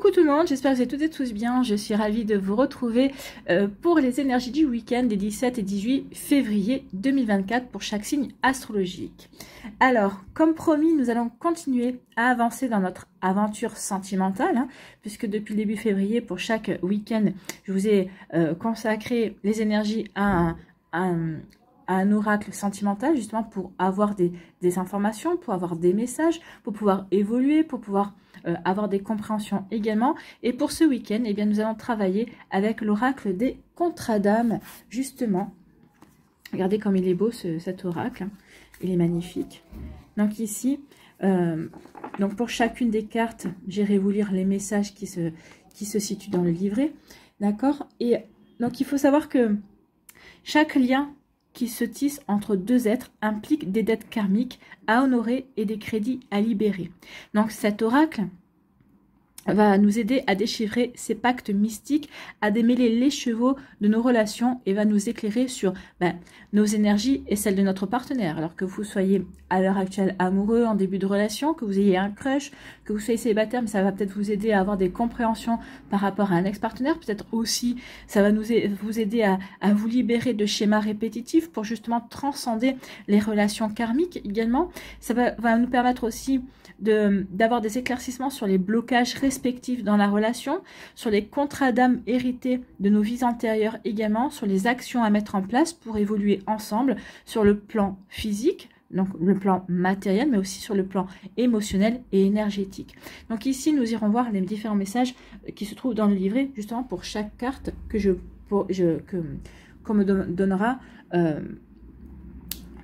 Coucou tout le monde, j'espère que vous êtes toutes et tous bien. Je suis ravie de vous retrouver pour les énergies du week-end des 17 et 18 février 2024 pour chaque signe astrologique. Alors, comme promis, nous allons continuer à avancer dans notre aventure sentimentale, puisque depuis le début février, pour chaque week-end, je vous ai consacré les énergies à un oracle sentimental, justement pour avoir des informations, pour avoir des messages, pour pouvoir évoluer, pour pouvoir avoir des compréhensions également. Et pour ce week-end, eh bien, nous allons travailler avec l'oracle des contrats d'âme, justement. Regardez comme il est beau cet oracle, il est magnifique. Donc ici, donc pour chacune des cartes, j'irai vous lire les messages qui se situent dans le livret, d'accord? Et donc il faut savoir que chaque lien qui se tisse entre deux êtres implique des dettes karmiques à honorer et des crédits à libérer. Donc cet oracle va nous aider à déchiffrer ces pactes mystiques, à démêler les chevaux de nos relations et va nous éclairer sur nos énergies et celles de notre partenaire. Alors que vous soyez à l'heure actuelle amoureux, en début de relation, que vous ayez un crush, que vous soyez célibataire, mais ça va peut-être vous aider à avoir des compréhensions par rapport à un ex-partenaire. Peut-être aussi, ça va vous aider à vous libérer de schémas répétitifs pour justement transcender les relations karmiques également. Ça va nous permettre aussi d'avoir des éclaircissements sur les blocages respectifs dans la relation, sur les contrats d'âme hérités de nos vies antérieures également, sur les actions à mettre en place pour évoluer ensemble sur le plan physique, donc le plan matériel, mais aussi sur le plan émotionnel et énergétique. Donc ici, nous irons voir les différents messages qui se trouvent dans le livret, justement pour chaque carte qu'on me donnera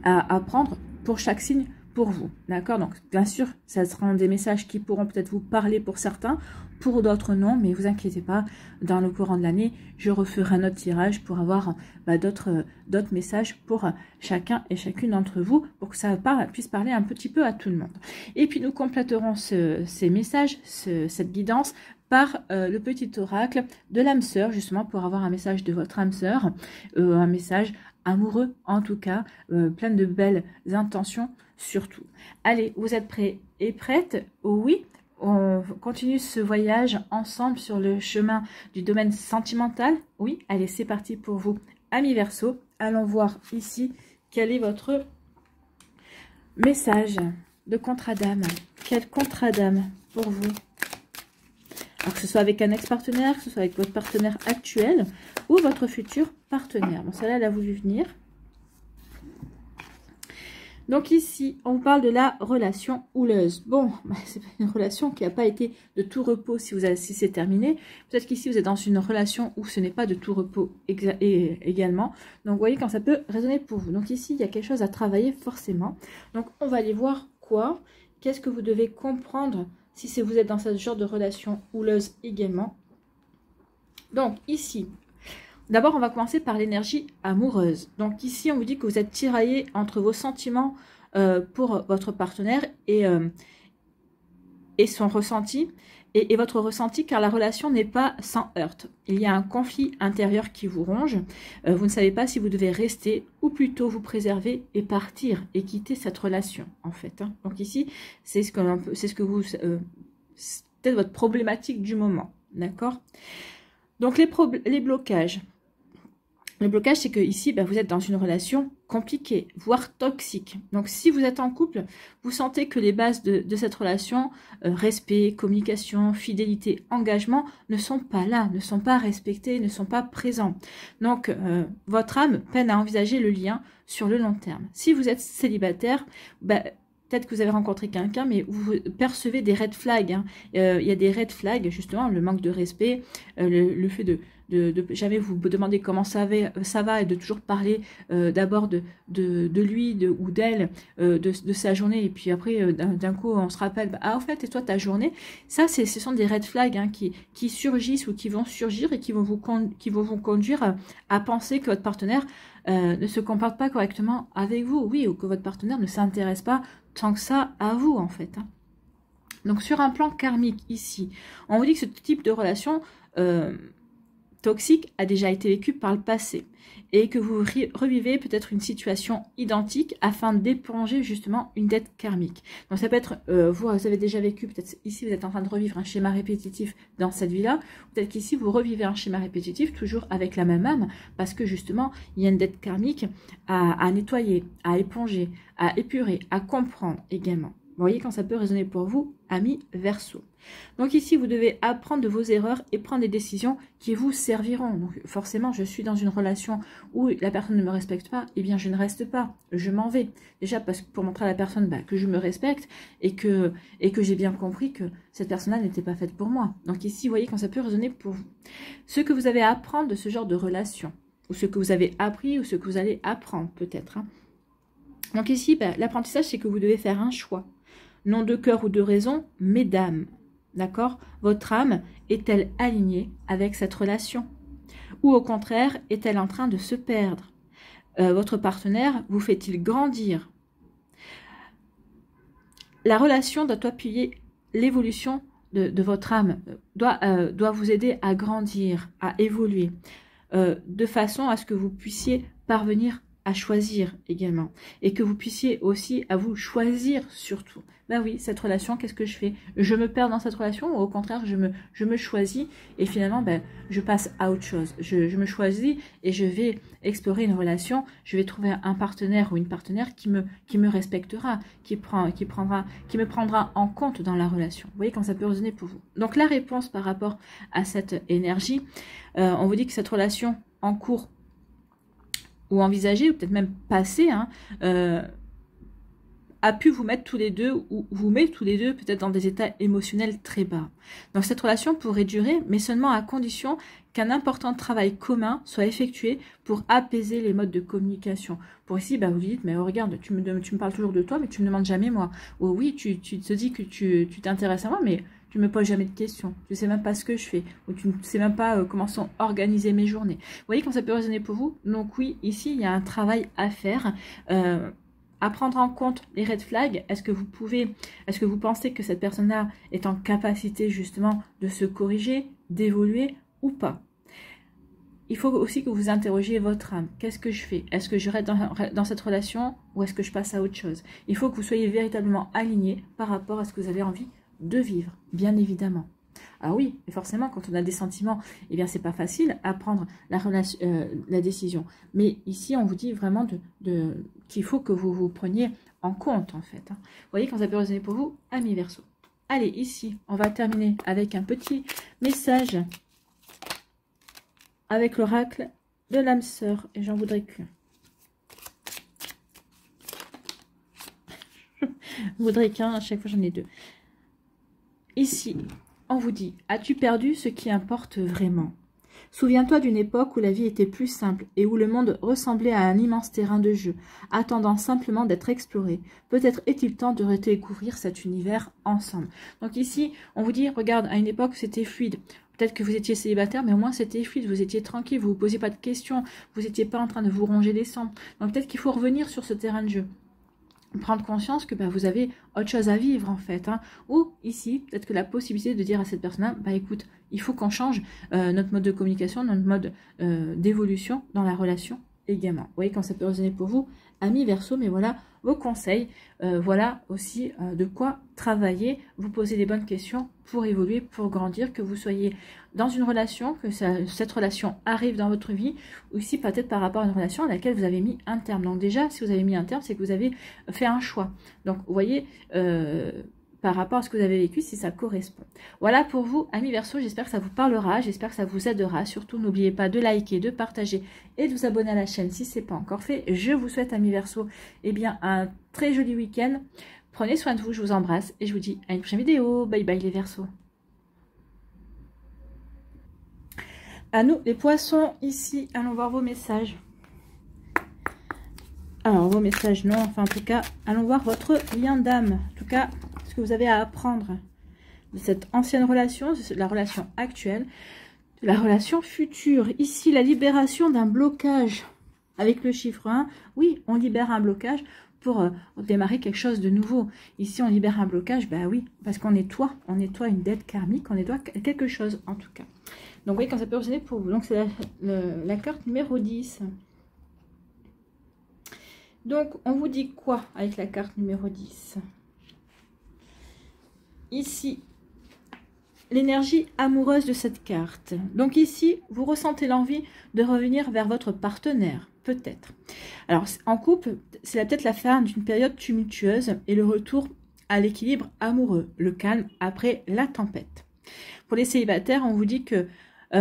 à prendre pour chaque signe pour vous, d'accord? Donc bien sûr, ça seront des messages qui pourront peut-être vous parler pour certains, pour d'autres non, mais vous inquiétez pas, dans le courant de l'année, je referai un autre tirage pour avoir d'autres messages pour chacun et chacune d'entre vous, pour que ça puisse parler un petit peu à tout le monde. Et puis nous compléterons ces messages, cette guidance, par le petit oracle de l'âme sœur, justement pour avoir un message de votre âme sœur, un message amoureux en tout cas, plein de belles intentions surtout. Allez, vous êtes prêts et prêtes? Oui, on continue ce voyage ensemble sur le chemin du domaine sentimental. Oui, allez, c'est parti pour vous, amis Verseau. Allons voir ici quel est votre message de contrat d'âme. Quel contrat d'âme pour vous? Alors que ce soit avec un ex-partenaire, que ce soit avec votre partenaire actuel ou votre futur partenaire. Bon, celle-là, elle a voulu venir. Donc ici, on parle de la relation houleuse. Bon, c'est une relation qui n'a pas été de tout repos si c'est terminé. Peut-être qu'ici, vous êtes dans une relation où ce n'est pas de tout repos également. Donc, vous voyez quand ça peut résonner pour vous. Donc ici, il y a quelque chose à travailler forcément. Donc, on va aller voir quoi. Qu'est-ce que vous devez comprendre si vous êtes dans ce genre de relation houleuse également. Donc ici, d'abord, on va commencer par l'énergie amoureuse. Donc ici, on vous dit que vous êtes tiraillé entre vos sentiments pour votre partenaire et son ressenti, et votre ressenti, car la relation n'est pas sans heurts. Il y a un conflit intérieur qui vous ronge. Vous ne savez pas si vous devez rester ou plutôt vous préserver et partir et quitter cette relation, en fait. Donc ici, c'est ce que vous... c'est peut-être votre problématique du moment, d'accord? Donc les blocages. Le blocage, c'est que ici, vous êtes dans une relation compliquée, voire toxique. Donc, si vous êtes en couple, vous sentez que les bases de cette relation, respect, communication, fidélité, engagement, ne sont pas là, ne sont pas respectés, ne sont pas présents. Donc, votre âme peine à envisager le lien sur le long terme. Si vous êtes célibataire, peut-être que vous avez rencontré quelqu'un, mais vous percevez des red flags. Il y a des red flags, justement, le manque de respect, le fait de jamais vous demander comment ça va et de toujours parler d'abord de lui ou d'elle, de sa journée, et puis après, d'un coup, on se rappelle, ah, en fait, et toi, ta journée, ça, ce sont des red flags qui surgissent ou qui vont surgir et qui vont vous conduire à penser que votre partenaire ne se comporte pas correctement avec vous, oui, ou que votre partenaire ne s'intéresse pas tant que ça à vous, en fait. Donc, sur un plan karmique, ici, on vous dit que ce type de relation toxique a déjà été vécu par le passé et que vous revivez peut-être une situation identique afin d'éponger justement une dette karmique. Donc ça peut être, vous avez déjà vécu, peut-être ici vous êtes en train de revivre un schéma répétitif dans cette vie-là, peut-être qu'ici vous revivez un schéma répétitif toujours avec la même âme parce que justement il y a une dette karmique à nettoyer, à éponger, à épurer, à comprendre également. Vous voyez quand ça peut résonner pour vous, amis Verseau. Donc ici, vous devez apprendre de vos erreurs et prendre des décisions qui vous serviront. Donc forcément, je suis dans une relation où la personne ne me respecte pas, eh bien je ne reste pas, je m'en vais. Déjà parce que pour montrer à la personne que je me respecte et que j'ai bien compris que cette personne-là n'était pas faite pour moi. Donc ici, vous voyez quand ça peut résonner pour vous. Ce que vous avez à apprendre de ce genre de relation, ou ce que vous avez appris, ou ce que vous allez apprendre peut-être. Donc ici, l'apprentissage, c'est que vous devez faire un choix. Non de cœur ou de raison, mais d'âme. D'accord? Votre âme est-elle alignée avec cette relation? Ou au contraire, est-elle en train de se perdre? Votre partenaire vous fait-il grandir? La relation doit appuyer l'évolution de votre âme, doit vous aider à grandir, à évoluer, de façon à ce que vous puissiez parvenir à choisir également. Et que vous puissiez aussi à vous choisir surtout. Ben oui, cette relation, qu'est-ce que je fais? Je me perds dans cette relation ou au contraire, je me choisis et finalement, je passe à autre chose. Je me choisis et je vais explorer une relation. Je vais trouver un partenaire ou une partenaire qui me respectera, qui me prendra en compte dans la relation. Vous voyez quand ça peut résonner pour vous. Donc la réponse par rapport à cette énergie, on vous dit que cette relation en cours ou envisagée, ou peut-être même passée, a pu vous mettre tous les deux, ou vous met tous les deux peut-être dans des états émotionnels très bas. Donc cette relation pourrait durer, mais seulement à condition qu'un important travail commun soit effectué pour apaiser les modes de communication. Pour ici, vous dites, mais regarde, tu me parles toujours de toi, mais tu ne me demandes jamais moi. Ou oui, tu te dis que tu t'intéresses à moi, mais tu ne me poses jamais de questions. Tu ne sais même pas ce que je fais. Ou tu ne sais même pas comment sont organisées mes journées. Vous voyez quand ça peut résonner pour vous? Donc oui, ici, il y a un travail à faire. À prendre en compte les red flags. Est-ce que vous pensez que cette personne-là est en capacité justement de se corriger, d'évoluer ou pas? Il faut aussi que vous interrogiez votre âme. Qu'est-ce que je fais? Est-ce que je reste dans cette relation ou est-ce que je passe à autre chose? Il faut que vous soyez véritablement aligné par rapport à ce que vous avez envie de vivre, bien évidemment. Alors oui, et forcément, quand on a des sentiments, eh bien, c'est pas facile à prendre la décision. Mais ici, on vous dit vraiment qu'il faut que vous vous preniez en compte, en fait. Vous voyez, quand ça peut résonner pour vous, amis Verseau. Allez, ici, on va terminer avec un petit message avec l'oracle de l'âme sœur. Et j'en voudrais qu'une. Je voudrais qu'un, à chaque fois j'en ai deux. Ici, on vous dit, as-tu perdu ce qui importe vraiment? Souviens-toi d'une époque où la vie était plus simple et où le monde ressemblait à un immense terrain de jeu, attendant simplement d'être exploré. Peut-être est-il temps de redécouvrir cet univers ensemble. Donc ici, on vous dit, regarde, à une époque, c'était fluide. Peut-être que vous étiez célibataire, mais au moins c'était fluide, vous étiez tranquille, vous ne vous posiez pas de questions, vous n'étiez pas en train de vous ronger les sangs. Donc peut-être qu'il faut revenir sur ce terrain de jeu. Prendre conscience que vous avez autre chose à vivre en fait. Ou ici, peut-être que la possibilité de dire à cette personne-là, écoute, il faut qu'on change notre mode de communication, notre mode d'évolution dans la relation également. Vous voyez quand ça peut résonner pour vous, amis Verseau, mais voilà vos conseils, voilà aussi de quoi travailler, vous poser les bonnes questions pour évoluer, pour grandir, que vous soyez dans une relation, que cette relation arrive dans votre vie, ou ici peut-être par rapport à une relation à laquelle vous avez mis un terme. Donc déjà, si vous avez mis un terme, c'est que vous avez fait un choix. Donc vous voyez, par rapport à ce que vous avez vécu, si ça correspond. Voilà pour vous, amis Verseau, j'espère que ça vous parlera, j'espère que ça vous aidera. Surtout, n'oubliez pas de liker, de partager et de vous abonner à la chaîne si ce n'est pas encore fait. Je vous souhaite, amis Verseau, un très joli week-end. Prenez soin de vous, je vous embrasse et je vous dis à une prochaine vidéo. Bye bye les Verseaux. À nous, les poissons, ici, allons voir vos messages. Alors, vos messages, non, enfin, en tout cas, allons voir votre lien d'âme. En tout cas, ce que vous avez à apprendre de cette ancienne relation, de la relation actuelle, de la relation future. Ici, la libération d'un blocage avec le chiffre 1. Oui, on libère un blocage pour démarrer quelque chose de nouveau. Ici, on libère un blocage, bah oui, parce qu'on nettoie une dette karmique, on nettoie quelque chose en tout cas. Donc, vous voyez quand ça peut résonner pour vous. Donc, c'est la carte numéro 10. Donc, on vous dit quoi avec la carte numéro 10? Ici, l'énergie amoureuse de cette carte. Donc ici, vous ressentez l'envie de revenir vers votre partenaire, peut-être. Alors, en couple, c'est peut-être la fin d'une période tumultueuse et le retour à l'équilibre amoureux, le calme après la tempête. Pour les célibataires, on vous dit que vous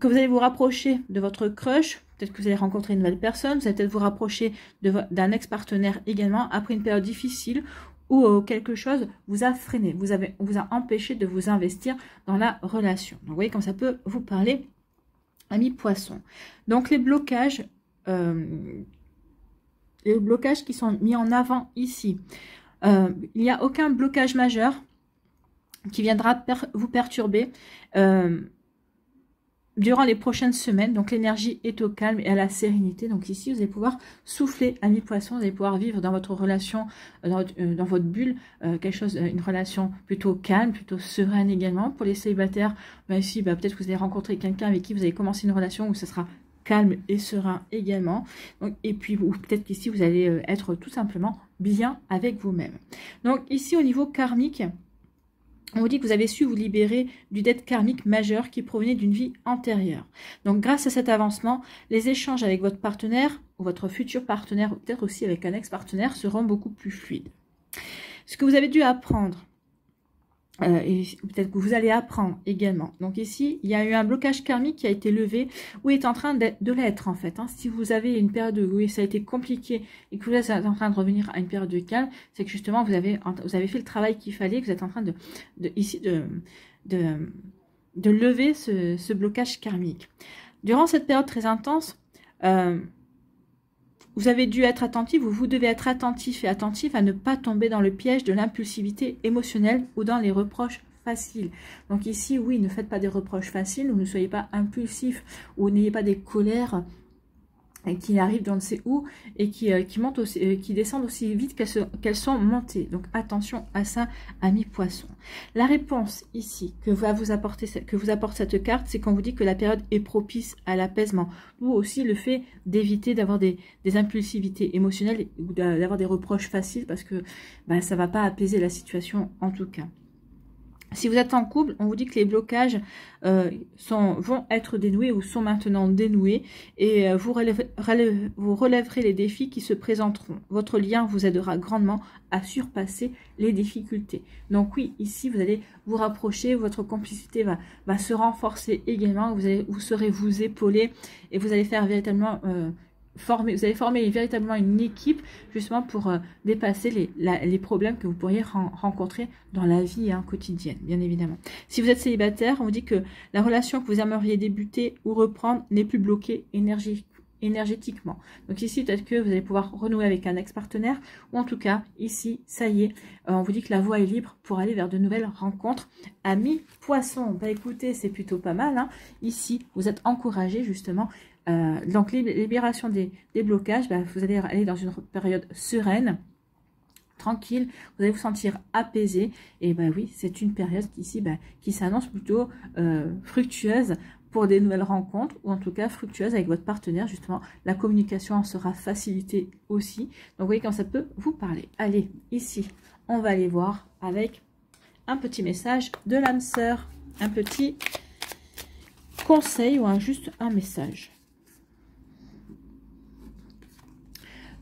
allez vous rapprocher de votre crush, peut-être que vous allez rencontrer une nouvelle personne, vous allez peut-être vous rapprocher d'un ex-partenaire également après une période difficile où quelque chose vous a freiné, vous a empêché de vous investir dans la relation. Donc, vous voyez comme ça peut vous parler, amis poissons. Donc, les blocages qui sont mis en avant ici, il n'y a aucun blocage majeur qui viendra vous perturber durant les prochaines semaines. Donc l'énergie est au calme et à la sérénité. Donc ici, vous allez pouvoir souffler, amis poissons, vous allez pouvoir vivre dans votre relation, dans votre bulle, une relation plutôt calme, plutôt sereine également. Pour les célibataires, ici, peut-être que vous allez rencontrer quelqu'un avec qui vous allez commencer une relation où ce sera calme et serein également. Donc, et puis, peut-être qu'ici, vous allez être tout simplement bien avec vous-même. Donc ici, au niveau karmique, on vous dit que vous avez su vous libérer du dette karmique majeure qui provenait d'une vie antérieure. Donc, grâce à cet avancement, les échanges avec votre partenaire ou votre futur partenaire, ou peut-être aussi avec un ex-partenaire, seront beaucoup plus fluides. Ce que vous avez dû apprendre, et peut-être que vous allez apprendre également. Donc ici, il y a eu un blocage karmique qui a été levé ou est en train de l'être en fait. Si vous avez une période où ça a été compliqué et que vous êtes en train de revenir à une période de calme, c'est que justement vous avez fait le travail qu'il fallait, que vous êtes en train de lever ce blocage karmique. Durant cette période très intense, vous avez dû être attentif, ou vous devez être attentif et attentif à ne pas tomber dans le piège de l'impulsivité émotionnelle ou dans les reproches faciles. Donc ici, oui, ne faites pas des reproches faciles, ou ne soyez pas impulsif, ou n'ayez pas des colères qui arrivent dans ne sait où et qui montent aussi, qui descendent aussi vite qu'elles sont montées. Donc attention à ça, amis poissons. La réponse ici que vous apporte cette carte, c'est qu'on vous dit que la période est propice à l'apaisement, ou aussi le fait d'éviter d'avoir des impulsivités émotionnelles ou d'avoir des reproches faciles, parce que ça ne va pas apaiser la situation en tout cas. Si vous êtes en couple, on vous dit que les blocages vont être dénoués ou sont maintenant dénoués, et vous relèverez les défis qui se présenteront. Votre lien vous aidera grandement à surpasser les difficultés. Donc oui, ici vous allez vous rapprocher, votre complicité va se renforcer également, vous saurez vous épauler et vous allez faire véritablement... vous allez former véritablement une équipe justement pour dépasser les problèmes que vous pourriez rencontrer dans la vie quotidienne, bien évidemment. Si vous êtes célibataire, on vous dit que la relation que vous aimeriez débuter ou reprendre n'est plus bloquée énergétiquement. Donc ici, peut-être que vous allez pouvoir renouer avec un ex-partenaire, ou en tout cas, ici, ça y est, on vous dit que la voie est libre pour aller vers de nouvelles rencontres. Amis poissons, écoutez, c'est plutôt pas mal. Ici, vous êtes encouragés justement. Donc libération des blocages, vous allez aller dans une période sereine, tranquille, vous allez vous sentir apaisé, et oui, c'est une période qui s'annonce plutôt fructueuse pour des nouvelles rencontres, ou en tout cas fructueuse avec votre partenaire. Justement, la communication en sera facilitée aussi. Donc vous voyez quand ça peut vous parler. Allez, ici, on va aller voir avec un petit message de l'âme sœur, un petit conseil ou juste un message.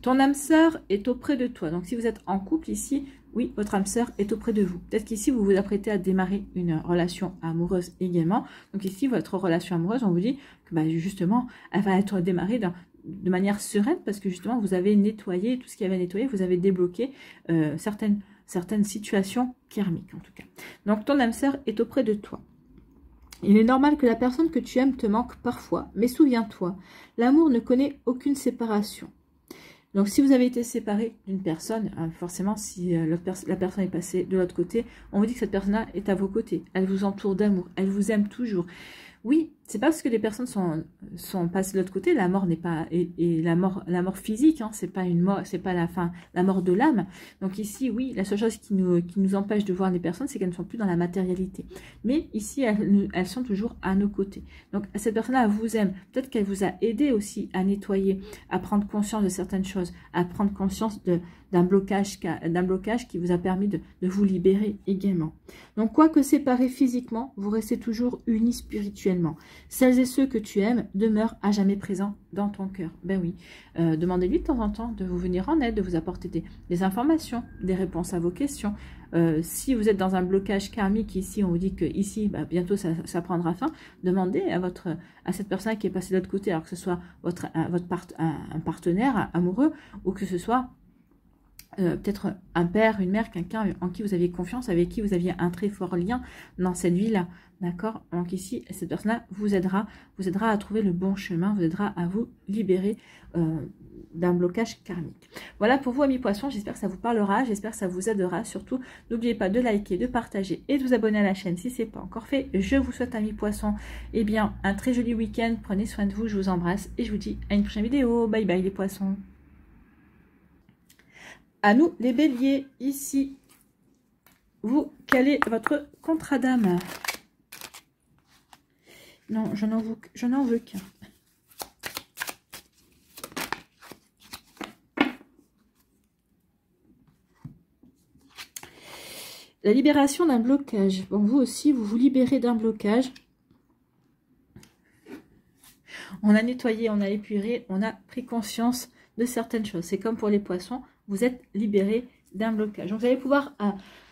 Ton âme sœur est auprès de toi. Donc, si vous êtes en couple ici, oui, votre âme sœur est auprès de vous. Peut-être qu'ici, vous vous apprêtez à démarrer une relation amoureuse également. Donc, ici, votre relation amoureuse, on vous dit que justement, elle va être démarrée de manière sereine, parce que justement, vous avez nettoyé tout ce qu'il y avait nettoyé, vous avez débloqué certaines situations karmiques, en tout cas. Donc, ton âme sœur est auprès de toi. Il est normal que la personne que tu aimes te manque parfois, mais souviens-toi, l'amour ne connaît aucune séparation. Donc, si vous avez été séparé d'une personne, forcément, si la personne est passée de l'autre côté, on vous dit que cette personne-là est à vos côtés. Elle vous entoure d'amour, elle vous aime toujours. Oui, c'est pas parce que les personnes sont passées de l'autre côté, la mort n'est pas et la mort physique, hein, c'est pas une mort, c'est pas la fin, la mort de l'âme. Donc ici, oui, la seule chose qui nous empêche de voir les personnes, c'est qu'elles ne sont plus dans la matérialité. Mais ici, elles sont toujours à nos côtés. Donc cette personne-là vous aime. Peut-être qu'elle vous a aidé aussi à nettoyer, à prendre conscience de certaines choses, à prendre conscience d'un blocage qui vous a permis de vous libérer également. Donc, quoique séparés physiquement, vous restez toujours unis spirituellement. Celles et ceux que tu aimes demeurent à jamais présents dans ton cœur. Ben oui, demandez-lui de temps en temps de vous venir en aide, de vous apporter des informations, des réponses à vos questions. Si vous êtes dans un blocage karmique ici, on vous dit que ici, bah, bientôt ça prendra fin, demandez à cette personne qui est passée de l'autre côté, alors que ce soit un partenaire amoureux ou que ce soit peut-être un père, une mère, quelqu'un en qui vous aviez confiance, avec qui vous aviez un très fort lien dans cette vie-là. D'accord? Donc ici, cette personne-là vous aidera à trouver le bon chemin, vous aidera à vous libérer d'un blocage karmique. Voilà pour vous, amis poissons, j'espère que ça vous parlera, j'espère que ça vous aidera. Surtout, n'oubliez pas de liker, de partager et de vous abonner à la chaîne si ce n'est pas encore fait. Je vous souhaite, amis poissons, eh bien, un très joli week-end. Prenez soin de vous, je vous embrasse et je vous dis à une prochaine vidéo. Bye bye les poissons. À nous, les béliers, ici, vous calez votre contrat d'âme. Non, je n'en veux qu'un. La libération d'un blocage. Bon, vous aussi, vous vous libérez d'un blocage. On a nettoyé, on a épuré, on a pris conscience de certaines choses. C'est comme pour les poissons, vous êtes libérés d'un blocage. Donc vous allez pouvoir,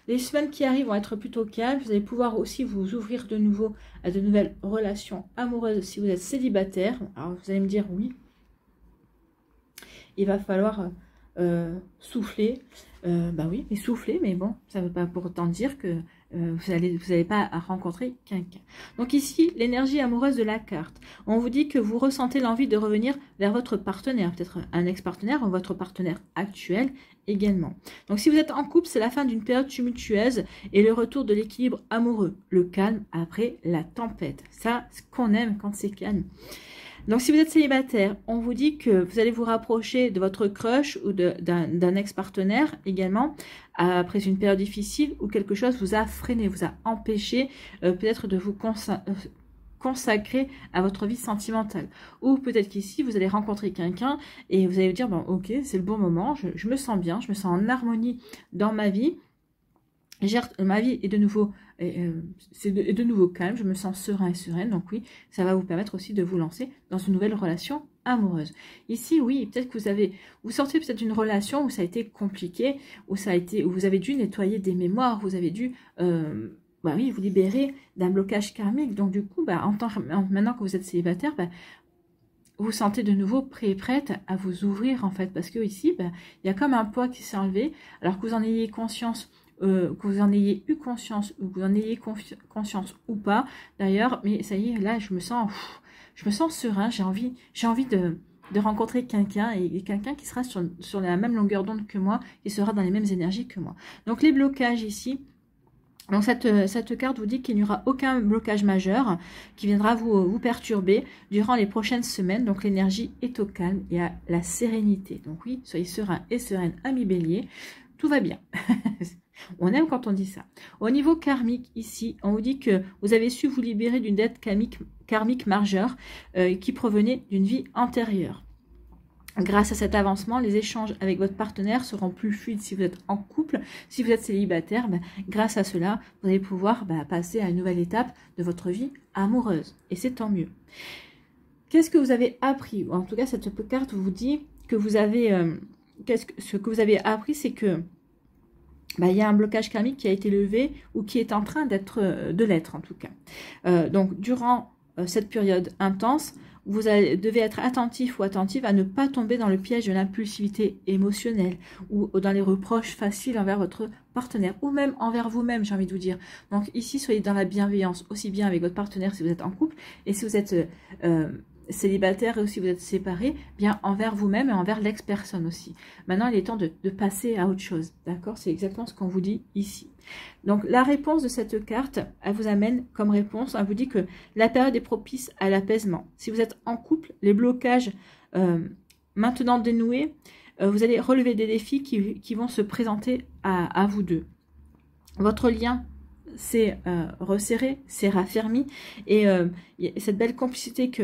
les semaines qui arrivent vont être plutôt calmes. Vous allez pouvoir aussi vous ouvrir de nouveau à de nouvelles relations amoureuses si vous êtes célibataire. Alors vous allez me dire oui, il va falloir souffler. Bah oui, mais souffler, mais bon, ça ne veut pas pour autant dire que vous n'allez pas rencontrer quelqu'un. Donc ici, l'énergie amoureuse de la carte. On vous dit que vous ressentez l'envie de revenir vers votre partenaire, peut-être un ex-partenaire ou votre partenaire actuel également. Donc si vous êtes en couple, c'est la fin d'une période tumultueuse et le retour de l'équilibre amoureux, le calme après la tempête. Ça, ce qu'on aime quand c'est calme. Donc, si vous êtes célibataire, on vous dit que vous allez vous rapprocher de votre crush ou d'un ex-partenaire également, après une période difficile où quelque chose vous a freiné, vous a empêché peut-être de vous consacrer à votre vie sentimentale. Ou peut-être qu'ici, vous allez rencontrer quelqu'un et vous allez vous dire, bon, ok, c'est le bon moment, je me sens bien, je me sens en harmonie dans ma vie. Ma vie est de nouveau, de nouveau calme, je me sens serein et sereine, donc oui, ça va vous permettre aussi de vous lancer dans une nouvelle relation amoureuse. Ici, oui, peut-être que vous sortez peut-être d'une relation où ça a été compliqué, où vous avez dû nettoyer des mémoires, vous avez dû, bah oui, vous libérer d'un blocage karmique. Donc du coup, bah, maintenant que vous êtes célibataire, bah, vous sentez de nouveau prêt et prête à vous ouvrir en fait, parce que ici, bah, il y a comme un poids qui s'est enlevé, alors que vous en ayez conscience. Que vous en ayez eu conscience ou que vous en ayez conscience ou pas d'ailleurs, mais ça y est, là je me sens serein, j'ai envie de rencontrer quelqu'un et quelqu'un qui sera sur la même longueur d'onde que moi, qui sera dans les mêmes énergies que moi. Donc les blocages ici, donc cette carte vous dit qu'il n'y aura aucun blocage majeur qui viendra vous perturber durant les prochaines semaines. Donc l'énergie est au calme et à la sérénité. Donc oui, soyez serein et sereine, amis bélier, tout va bien. On aime quand on dit ça. Au niveau karmique, ici, on vous dit que vous avez su vous libérer d'une dette karmique majeure qui provenait d'une vie antérieure. Grâce à cet avancement, les échanges avec votre partenaire seront plus fluides si vous êtes en couple. Si vous êtes célibataire, grâce à cela, vous allez pouvoir passer à une nouvelle étape de votre vie amoureuse. Et c'est tant mieux. Qu'est-ce que vous avez appris? En tout cas, cette carte vous dit que vous avez... ce que vous avez appris, c'est que il y a un blocage karmique qui a été levé ou qui est en train de l'être en tout cas. Donc, durant cette période intense, vous devez être attentif ou attentive à ne pas tomber dans le piège de l'impulsivité émotionnelle ou dans les reproches faciles envers votre partenaire ou même envers vous-même, j'ai envie de vous dire. Donc ici, soyez dans la bienveillance, aussi bien avec votre partenaire si vous êtes en couple et si vous êtes célibataire et aussi vous êtes séparés, bien envers vous-même et envers l'ex-personne aussi. Maintenant, il est temps de passer à autre chose, d'accord? C'est exactement ce qu'on vous dit ici. Donc, la réponse de cette carte, elle vous amène comme réponse, elle vous dit que la période est propice à l'apaisement. Si vous êtes en couple, les blocages maintenant dénoués, vous allez relever des défis qui vont se présenter à vous deux. Votre lien s'est resserré, s'est raffermi, et cette belle complicité que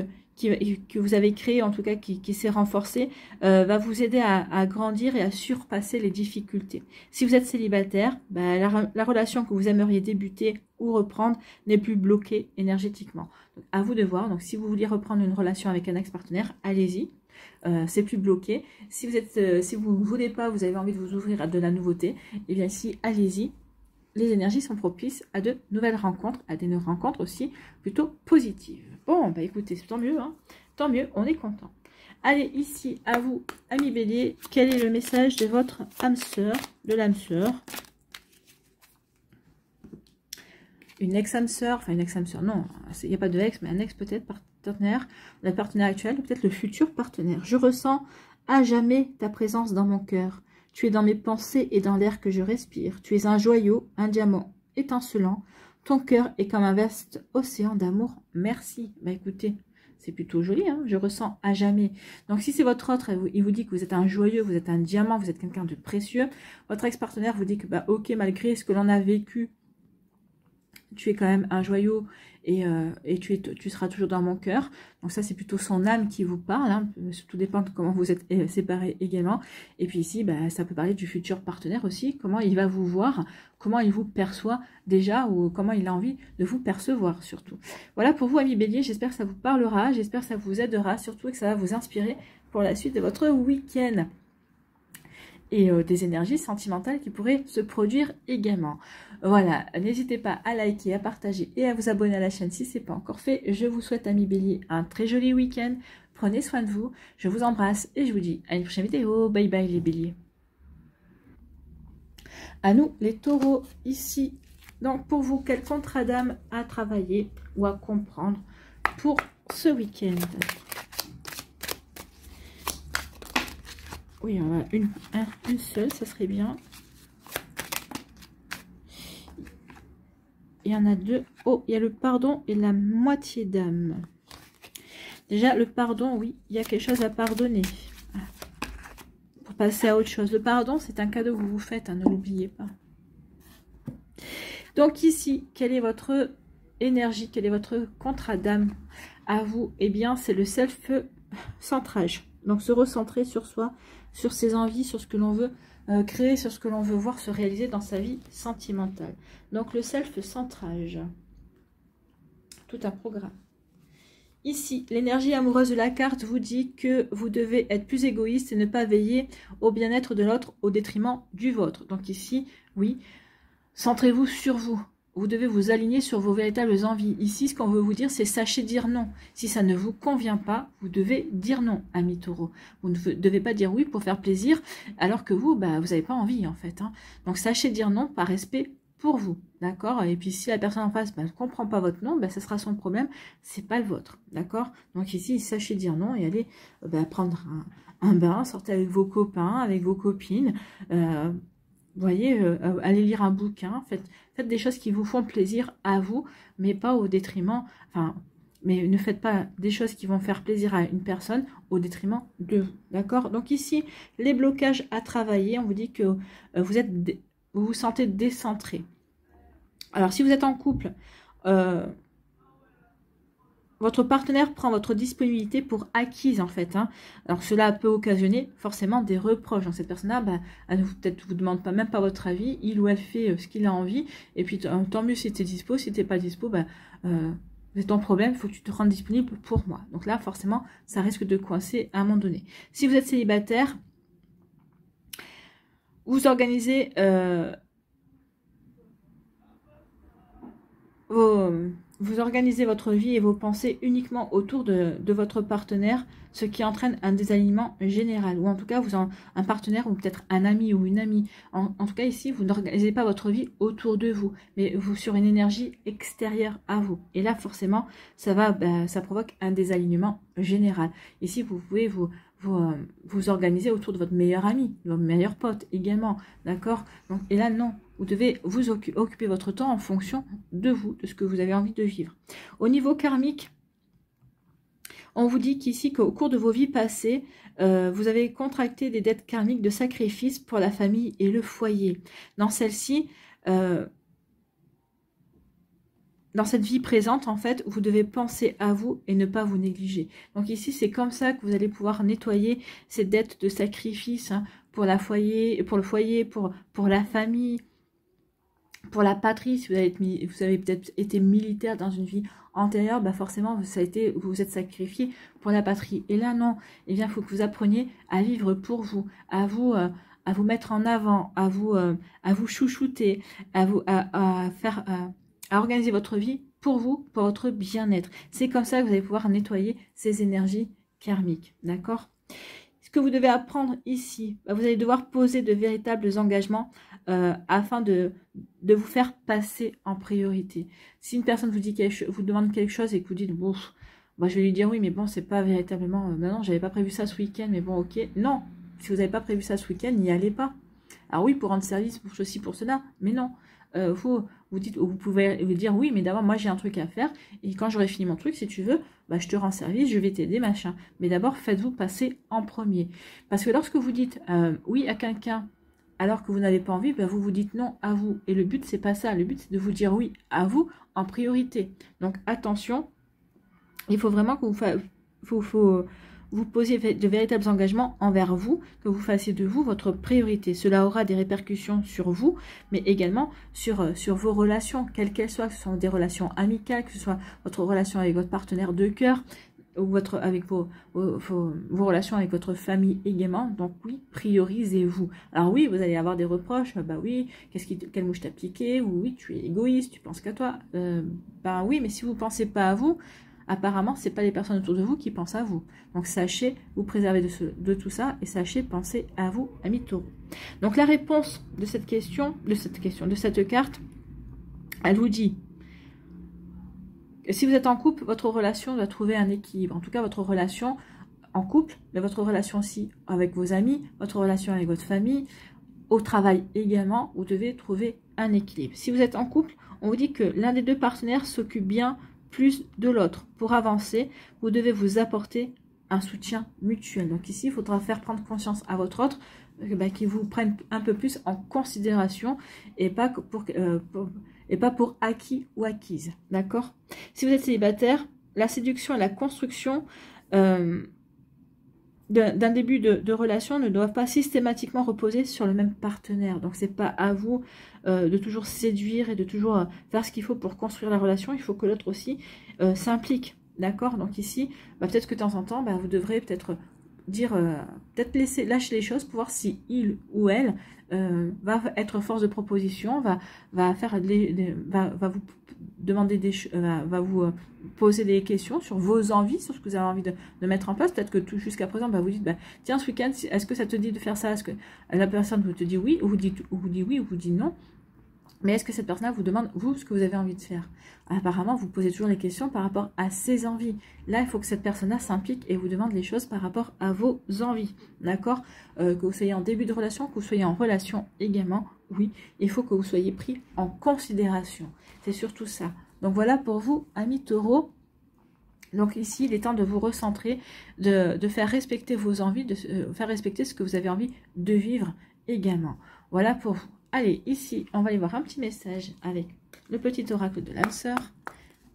vous avez créée, en tout cas qui s'est renforcée, va vous aider à grandir et à surpasser les difficultés. Si vous êtes célibataire, la relation que vous aimeriez débuter ou reprendre n'est plus bloquée énergétiquement. Donc, à vous de voir. Donc, si vous vouliez reprendre une relation avec un ex-partenaire, allez-y. C'est plus bloqué. Si vous ne voulez pas, vous avez envie de vous ouvrir à de la nouveauté, et bien si, allez-y. Les énergies sont propices à de nouvelles rencontres, à des rencontres aussi plutôt positives. Bon, bah écoutez, tant mieux, hein, tant mieux, on est content. Allez, ici, à vous, amis bélier, quel est le message de votre âme sœur, de l'âme sœur? Une ex-âme sœur, enfin une ex-âme sœur, non, il n'y a pas de ex, mais un ex peut-être partenaire, le partenaire actuel, peut-être le futur partenaire. Je ressens à jamais ta présence dans mon cœur. Tu es dans mes pensées et dans l'air que je respire. Tu es un joyau, un diamant étincelant. Ton cœur est comme un vaste océan d'amour. Merci. Bah écoutez, c'est plutôt joli, hein, je ressens à jamais. Donc si c'est votre autre, il vous dit que vous êtes un joyeux, vous êtes un diamant, vous êtes quelqu'un de précieux. Votre ex-partenaire vous dit que, bah ok, malgré ce que l'on a vécu, tu es quand même un joyau et tu seras toujours dans mon cœur. Donc ça, c'est plutôt son âme qui vous parle. Hein. Tout dépend de comment vous êtes séparés également. Et puis ici, bah, ça peut parler du futur partenaire aussi. Comment il va vous voir, comment il vous perçoit déjà ou comment il a envie de vous percevoir surtout. Voilà pour vous, amis bélier. J'espère que ça vous parlera. J'espère que ça vous aidera. Surtout que ça va vous inspirer pour la suite de votre week-end. Et des énergies sentimentales qui pourraient se produire également. Voilà, n'hésitez pas à liker, à partager et à vous abonner à la chaîne si ce n'est pas encore fait. Je vous souhaite, amis béliers, un très joli week-end. Prenez soin de vous, je vous embrasse et je vous dis à une prochaine vidéo. Bye bye les béliers. À nous les taureaux, ici. Donc pour vous, quel contrat d'âme à travailler ou à comprendre pour ce week-end? Oui, on a une seule, ça serait bien. Il y en a deux. Oh, il y a le pardon et la moitié d'âme. Déjà, le pardon, oui, il y a quelque chose à pardonner. Pour passer à autre chose. Le pardon, c'est un cadeau que vous vous faites, hein, ne l'oubliez pas. Donc ici, quelle est votre énergie? Quel est votre contrat d'âme à vous? Eh bien, c'est le self-centrage. Donc, se recentrer sur soi, sur ses envies, sur ce que l'on veut créer, sur ce que l'on veut voir se réaliser dans sa vie sentimentale. Donc, le self-centrage. Tout un programme. Ici, l'énergie amoureuse de la carte vous dit que vous devez être plus égoïste et ne pas veiller au bien-être de l'autre au détriment du vôtre. Donc ici, oui, centrez-vous sur vous. Vous devez vous aligner sur vos véritables envies. Ici, ce qu'on veut vous dire, c'est sachez dire non. Si ça ne vous convient pas, vous devez dire non, amis taureaux. Vous ne devez pas dire oui pour faire plaisir, alors que vous, bah, vous n'avez pas envie, en fait. Hein. Donc, sachez dire non par respect pour vous, d'accord? Et puis, si la personne en face ne comprend pas votre non, bah, ça sera son problème, c'est pas le vôtre, d'accord? Donc, ici, sachez dire non et allez prendre un bain, sortez avec vos copains, avec vos copines, vous voyez, allez lire un bouquin, faites des choses qui vous font plaisir à vous, mais pas au détriment, enfin, mais ne faites pas des choses qui vont faire plaisir à une personne au détriment de vous, d'accord? Donc ici, les blocages à travailler, on vous dit que vous vous sentez décentré. Alors, si vous êtes en couple, votre partenaire prend votre disponibilité pour acquise, en fait. Hein. Alors, cela peut occasionner forcément des reproches. Donc, cette personne-là, bah, elle peut-être vous demande même pas votre avis. Il ou elle fait ce qu'il a envie. Et puis, tant mieux si tu es dispo. Si tu n'es pas dispo, bah, c'est ton problème. Il faut que tu te rendes disponible pour moi. Donc là, forcément, ça risque de coincer à un moment donné. Si vous êtes célibataire, vous organisez... vous organisez votre vie et vos pensées uniquement autour de votre partenaire, ce qui entraîne un désalignement général. Ou en tout cas, un partenaire ou peut-être un ami ou une amie. En tout cas, ici, vous n'organisez pas votre vie autour de vous, mais vous sur une énergie extérieure à vous. Et là, forcément, ça provoque un désalignement général. Ici, vous pouvez vous organiser autour de votre meilleur ami, de votre meilleur pote également, d'accord? Donc, et là, non, vous devez vous occuper votre temps en fonction de vous, de ce que vous avez envie de vivre. Au niveau karmique, on vous dit qu'ici, qu'au cours de vos vies passées, vous avez contracté des dettes karmiques de sacrifice pour la famille et le foyer. Dans celle-ci, dans cette vie présente, en fait, vous devez penser à vous et ne pas vous négliger. Donc ici, c'est comme ça que vous allez pouvoir nettoyer ces dettes de sacrifice pour le foyer, pour la famille, pour la patrie. Si vous avez peut-être été militaire dans une vie antérieure, bah forcément, vous vous êtes sacrifié pour la patrie. Et là, non. Eh bien, il faut que vous appreniez à vivre pour vous, à vous mettre en avant, à vous chouchouter, à organiser votre vie pour vous, pour votre bien-être. C'est comme ça que vous allez pouvoir nettoyer ces énergies karmiques, d'accord? Ce que vous devez apprendre ici, vous allez devoir poser de véritables engagements afin de vous faire passer en priorité. Si une personne vous demande quelque chose et que vous dites, bon, je vais lui dire oui, mais bon, c'est pas véritablement, non, j'avais pas prévu ça ce week-end, mais bon, ok. Non, si vous n'avez pas prévu ça ce week-end, n'y allez pas. Alors oui, pour rendre service, pour ceci, pour cela, mais non. Vous pouvez vous dire oui, mais d'abord moi j'ai un truc à faire et quand j'aurai fini mon truc, si tu veux, je te rends service, je vais t'aider, machin. Mais d'abord faites-vous passer en premier, parce que lorsque vous dites oui à quelqu'un alors que vous n'avez pas envie, vous vous dites non à vous. Et le but c'est pas ça, le but c'est de vous dire oui à vous en priorité. Donc attention, il faut vraiment que vous posiez de véritables engagements envers vous, que vous fassiez de vous votre priorité. Cela aura des répercussions sur vous, mais également sur vos relations, quelles qu'elles soient, que ce soit des relations amicales, que ce soit votre relation avec votre partenaire de cœur, ou avec vos relations avec votre famille également. Donc oui, priorisez-vous. Alors oui, vous allez avoir des reproches, oui, quelle mouche t'a piqué, ou oui, tu es égoïste, tu penses qu'à toi. Oui, mais si vous ne pensez pas à vous, apparemment, ce n'est pas les personnes autour de vous qui pensent à vous. Donc, sachez vous préserver de tout ça et sachez penser à vous, amis taureaux. Donc, la réponse de cette carte, elle vous dit que si vous êtes en couple, votre relation doit trouver un équilibre. En tout cas, votre relation en couple, mais votre relation aussi avec vos amis, votre relation avec votre famille, au travail également, vous devez trouver un équilibre. Si vous êtes en couple, on vous dit que l'un des deux partenaires s'occupe bien plus de l'autre. Pour avancer, vous devez vous apporter un soutien mutuel. Donc ici, il faudra faire prendre conscience à votre autre qu'il vous prenne un peu plus en considération et pas pour acquis ou acquise. D'accord? Si vous êtes célibataire, la séduction et la construction d'un début de relation ne doivent pas systématiquement reposer sur le même partenaire. Donc c'est pas à vous de toujours séduire et de toujours faire ce qu'il faut pour construire la relation. Il faut que l'autre aussi s'implique, d'accord? Donc ici, peut-être que de temps en temps, vous devrez peut-être dire, lâcher les choses pour voir si il ou elle va être force de proposition, va vous demander va vous poser des questions sur vos envies, sur ce que vous avez envie de mettre en place. Peut-être que jusqu'à présent, vous dites, tiens, ce week-end, est-ce que ça te dit de faire ça? Est-ce que la personne vous te dit oui, ou vous dit oui, ou vous dit non? Mais est-ce que cette personne-là vous demande, vous, ce que vous avez envie de faire? Apparemment, vous posez toujours les questions par rapport à ses envies. Là, il faut que cette personne-là s'implique et vous demande les choses par rapport à vos envies. D'accord? Que vous soyez en début de relation, que vous soyez en relation également, oui, il faut que vous soyez pris en considération. C'est surtout ça. Donc voilà pour vous, amis taureaux. Donc ici, il est temps de vous recentrer, de faire respecter vos envies, de faire respecter ce que vous avez envie de vivre également. Voilà pour vous. Allez, ici, on va aller voir un petit message avec le petit oracle de l'âme sœur.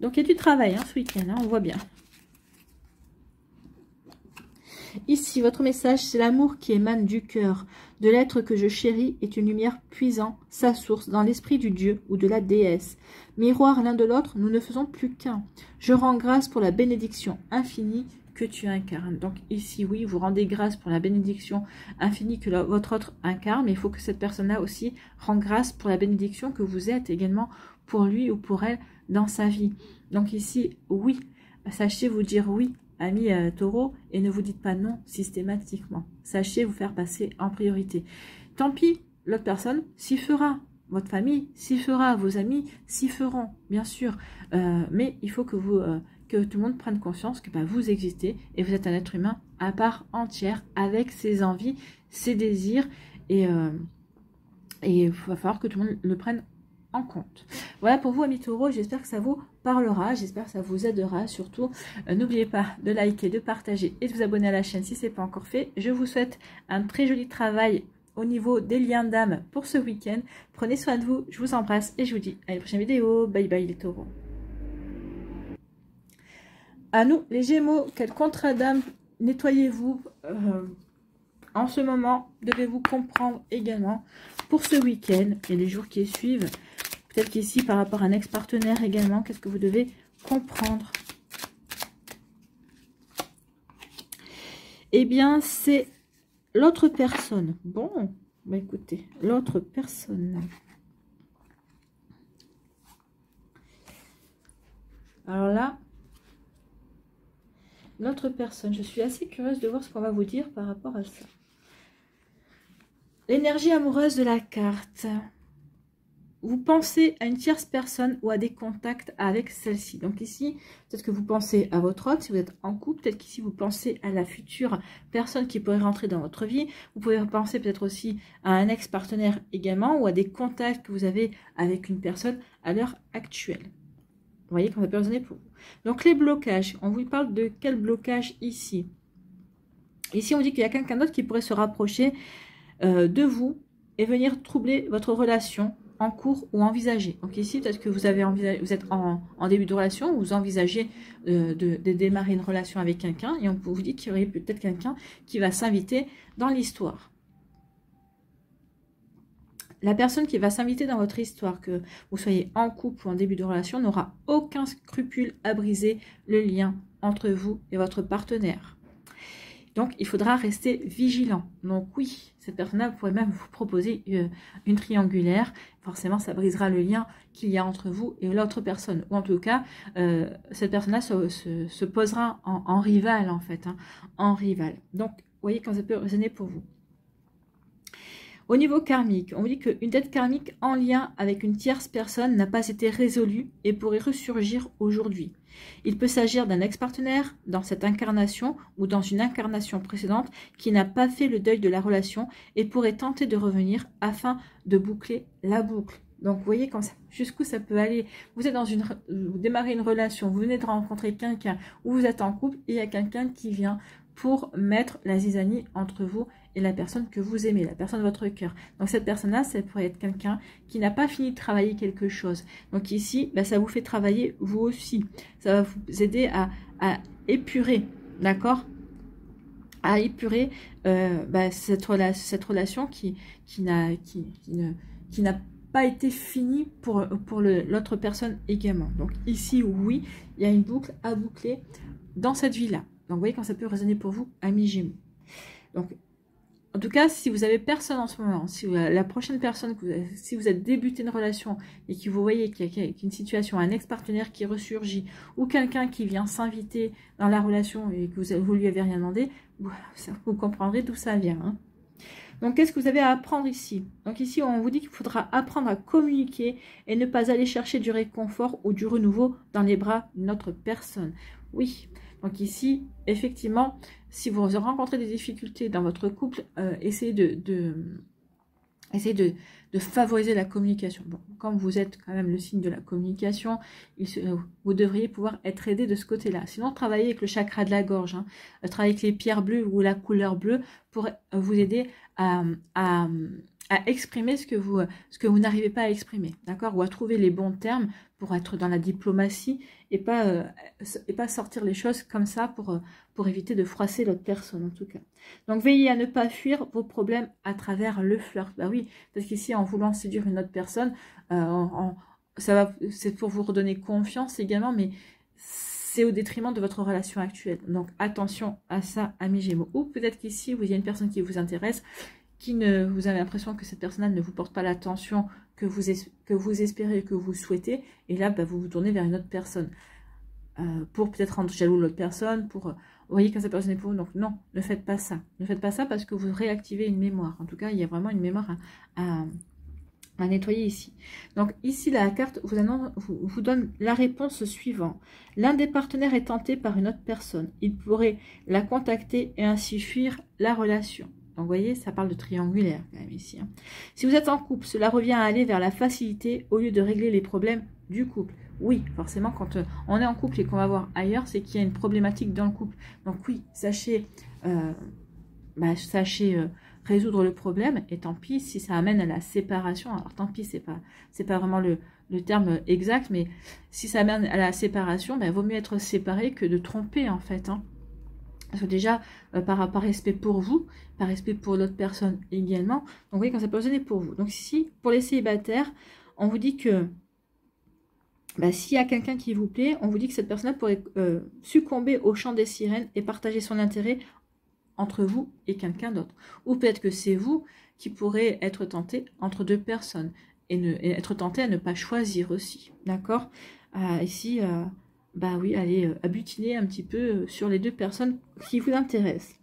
Donc, il y a du travail ce week-end, on voit bien. Ici, votre message, c'est l'amour qui émane du cœur. De l'être que je chéris est une lumière puisant, sa source dans l'esprit du Dieu ou de la déesse. Miroir l'un de l'autre, nous ne faisons plus qu'un. Je rends grâce pour la bénédiction infinie que tu incarnes. Donc ici, oui, vous rendez grâce pour la bénédiction infinie que votre autre incarne, mais il faut que cette personne-là aussi rende grâce pour la bénédiction que vous êtes également pour lui ou pour elle dans sa vie. Donc ici, oui, sachez vous dire oui, amis taureau, et ne vous dites pas non systématiquement. Sachez vous faire passer en priorité. Tant pis, l'autre personne s'y fera. Votre famille s'y fera, vos amis s'y feront, bien sûr. Mais il faut que que tout le monde prenne conscience que vous existez et vous êtes un être humain à part entière avec ses envies, ses désirs et il va falloir que tout le monde le prenne en compte. Voilà pour vous, amis taureaux, j'espère que ça vous parlera, j'espère que ça vous aidera. Surtout, n'oubliez pas de liker, de partager et de vous abonner à la chaîne si ce n'est pas encore fait. Je vous souhaite un très joli travail au niveau des liens d'âme pour ce week-end. Prenez soin de vous, je vous embrasse et je vous dis à la prochaine vidéo. Bye bye les taureaux. À nous les Gémeaux, quel contrat d'âme nettoyez-vous en ce moment? Devez-vous comprendre également pour ce week-end et les jours qui suivent? Peut-être qu'ici par rapport à un ex-partenaire également, qu'est-ce que vous devez comprendre? Eh bien c'est l'autre personne. Bon, bah écoutez, l'autre personne. Alors là, l'autre personne, je suis assez curieuse de voir ce qu'on va vous dire par rapport à ça. L'énergie amoureuse de la carte. Vous pensez à une tierce personne ou à des contacts avec celle-ci. Donc ici, peut-être que vous pensez à votre autre, si vous êtes en couple. Peut-être qu'ici, vous pensez à la future personne qui pourrait rentrer dans votre vie. Vous pouvez penser peut-être aussi à un ex-partenaire également ou à des contacts que vous avez avec une personne à l'heure actuelle. Vous voyez qu'on va peut raisonner pour vous. Donc les blocages, on vous parle de quel blocage ici? Ici, on dit qu'il y a quelqu'un d'autre qui pourrait se rapprocher de vous et venir troubler votre relation en cours ou envisagée. Donc ici, peut-être que vous êtes en début de relation, vous envisagez de démarrer une relation avec quelqu'un et on vous dit qu'il y aurait peut-être quelqu'un qui va s'inviter dans l'histoire. La personne qui va s'inviter dans votre histoire, que vous soyez en couple ou en début de relation, n'aura aucun scrupule à briser le lien entre vous et votre partenaire. Donc, il faudra rester vigilant. Donc oui, cette personne-là pourrait même vous proposer une triangulaire. Forcément, ça brisera le lien qu'il y a entre vous et l'autre personne. Ou en tout cas, cette personne-là se posera en rival, en fait. Hein, en rival. Donc, vous voyez quand ça peut résonner pour vous. Au niveau karmique, on vous dit qu'une dette karmique en lien avec une tierce personne n'a pas été résolue et pourrait ressurgir aujourd'hui. Il peut s'agir d'un ex-partenaire dans cette incarnation ou dans une incarnation précédente qui n'a pas fait le deuil de la relation et pourrait tenter de revenir afin de boucler la boucle. Donc, vous voyez jusqu'où ça peut aller. Vous êtes vous démarrez une relation, vous venez de rencontrer quelqu'un ou vous êtes en couple et il y a quelqu'un qui vient pour mettre la zizanie entre vous et la personne que vous aimez, la personne de votre cœur. Donc cette personne-là, ça pourrait être quelqu'un qui n'a pas fini de travailler quelque chose. Donc ici, ça vous fait travailler vous aussi. Ça va vous aider à épurer, d'accord? À épurer cette relation qui n'a pas été finie pour l'autre personne également. Donc ici, oui, il y a une boucle à boucler dans cette vie-là. Donc, vous voyez quand ça peut résonner pour vous, amis Gémeaux. Donc, en tout cas, si vous avez personne en ce moment, si la prochaine personne, si vous êtes débuté une relation et que vous voyez qu'il y a une situation, un ex-partenaire qui ressurgit ou quelqu'un qui vient s'inviter dans la relation et que vous lui avez rien demandé, vous comprendrez d'où ça vient. Hein. Donc, qu'est-ce que vous avez à apprendre ici? Donc, ici, on vous dit qu'il faudra apprendre à communiquer et ne pas aller chercher du réconfort ou du renouveau dans les bras d'une autre personne. Oui. Donc ici, effectivement, si vous rencontrez des difficultés dans votre couple, essayez de favoriser la communication. Bon, comme vous êtes quand même le signe de la communication, vous devriez pouvoir être aidé de ce côté-là. Sinon, travaillez avec le chakra de la gorge, hein, travaillez avec les pierres bleues ou la couleur bleue pour vous aider à exprimer ce que vous n'arrivez pas à exprimer, d'accord? Ou à trouver les bons termes pour être dans la diplomatie et pas sortir les choses comme ça pour éviter de froisser l'autre personne en tout cas. Donc veillez à ne pas fuir vos problèmes à travers le flirt. Bah oui, parce qu'ici en voulant séduire une autre personne, c'est pour vous redonner confiance également, mais c'est au détriment de votre relation actuelle. Donc attention à ça, amis Gémeaux. Ou peut-être qu'ici, il y a une personne qui vous intéresse, vous avez l'impression que cette personne ne vous porte pas l'attention que vous espérez, que vous souhaitez, et là, bah, vous vous tournez vers une autre personne. Pour peut-être rendre jaloux l'autre personne, pour... vous voyez quand cette personne est pour vous, donc non, ne faites pas ça. Ne faites pas ça parce que vous réactivez une mémoire. En tout cas, il y a vraiment une mémoire à nettoyer ici. Donc ici, la carte vous donne la réponse suivante. L'un des partenaires est tenté par une autre personne. Il pourrait la contacter et ainsi fuir la relation. Donc, vous voyez, ça parle de triangulaire quand même ici. Hein. Si vous êtes en couple, cela revient à aller vers la facilité au lieu de régler les problèmes du couple. Oui, forcément, quand on est en couple et qu'on va voir ailleurs, c'est qu'il y a une problématique dans le couple. Donc oui, sachez résoudre le problème, et tant pis si ça amène à la séparation. Alors tant pis, c'est pas vraiment le terme exact, mais si ça amène à la séparation, ben, vaut mieux être séparé que de tromper en fait. Hein. Parce que déjà, par respect pour vous, par respect pour l'autre personne également, donc vous voyez quand ça peut résonner pour vous. Donc ici, pour les célibataires, on vous dit que bah, s'il y a quelqu'un qui vous plaît, on vous dit que cette personne pourrait succomber au chant des sirènes et partager son intérêt entre vous et quelqu'un d'autre. Ou peut-être que c'est vous qui pourrez être tenté entre deux personnes et être tenté à ne pas choisir aussi. D'accord? Ici, bah oui, allez butiner un petit peu sur les deux personnes qui vous intéressent.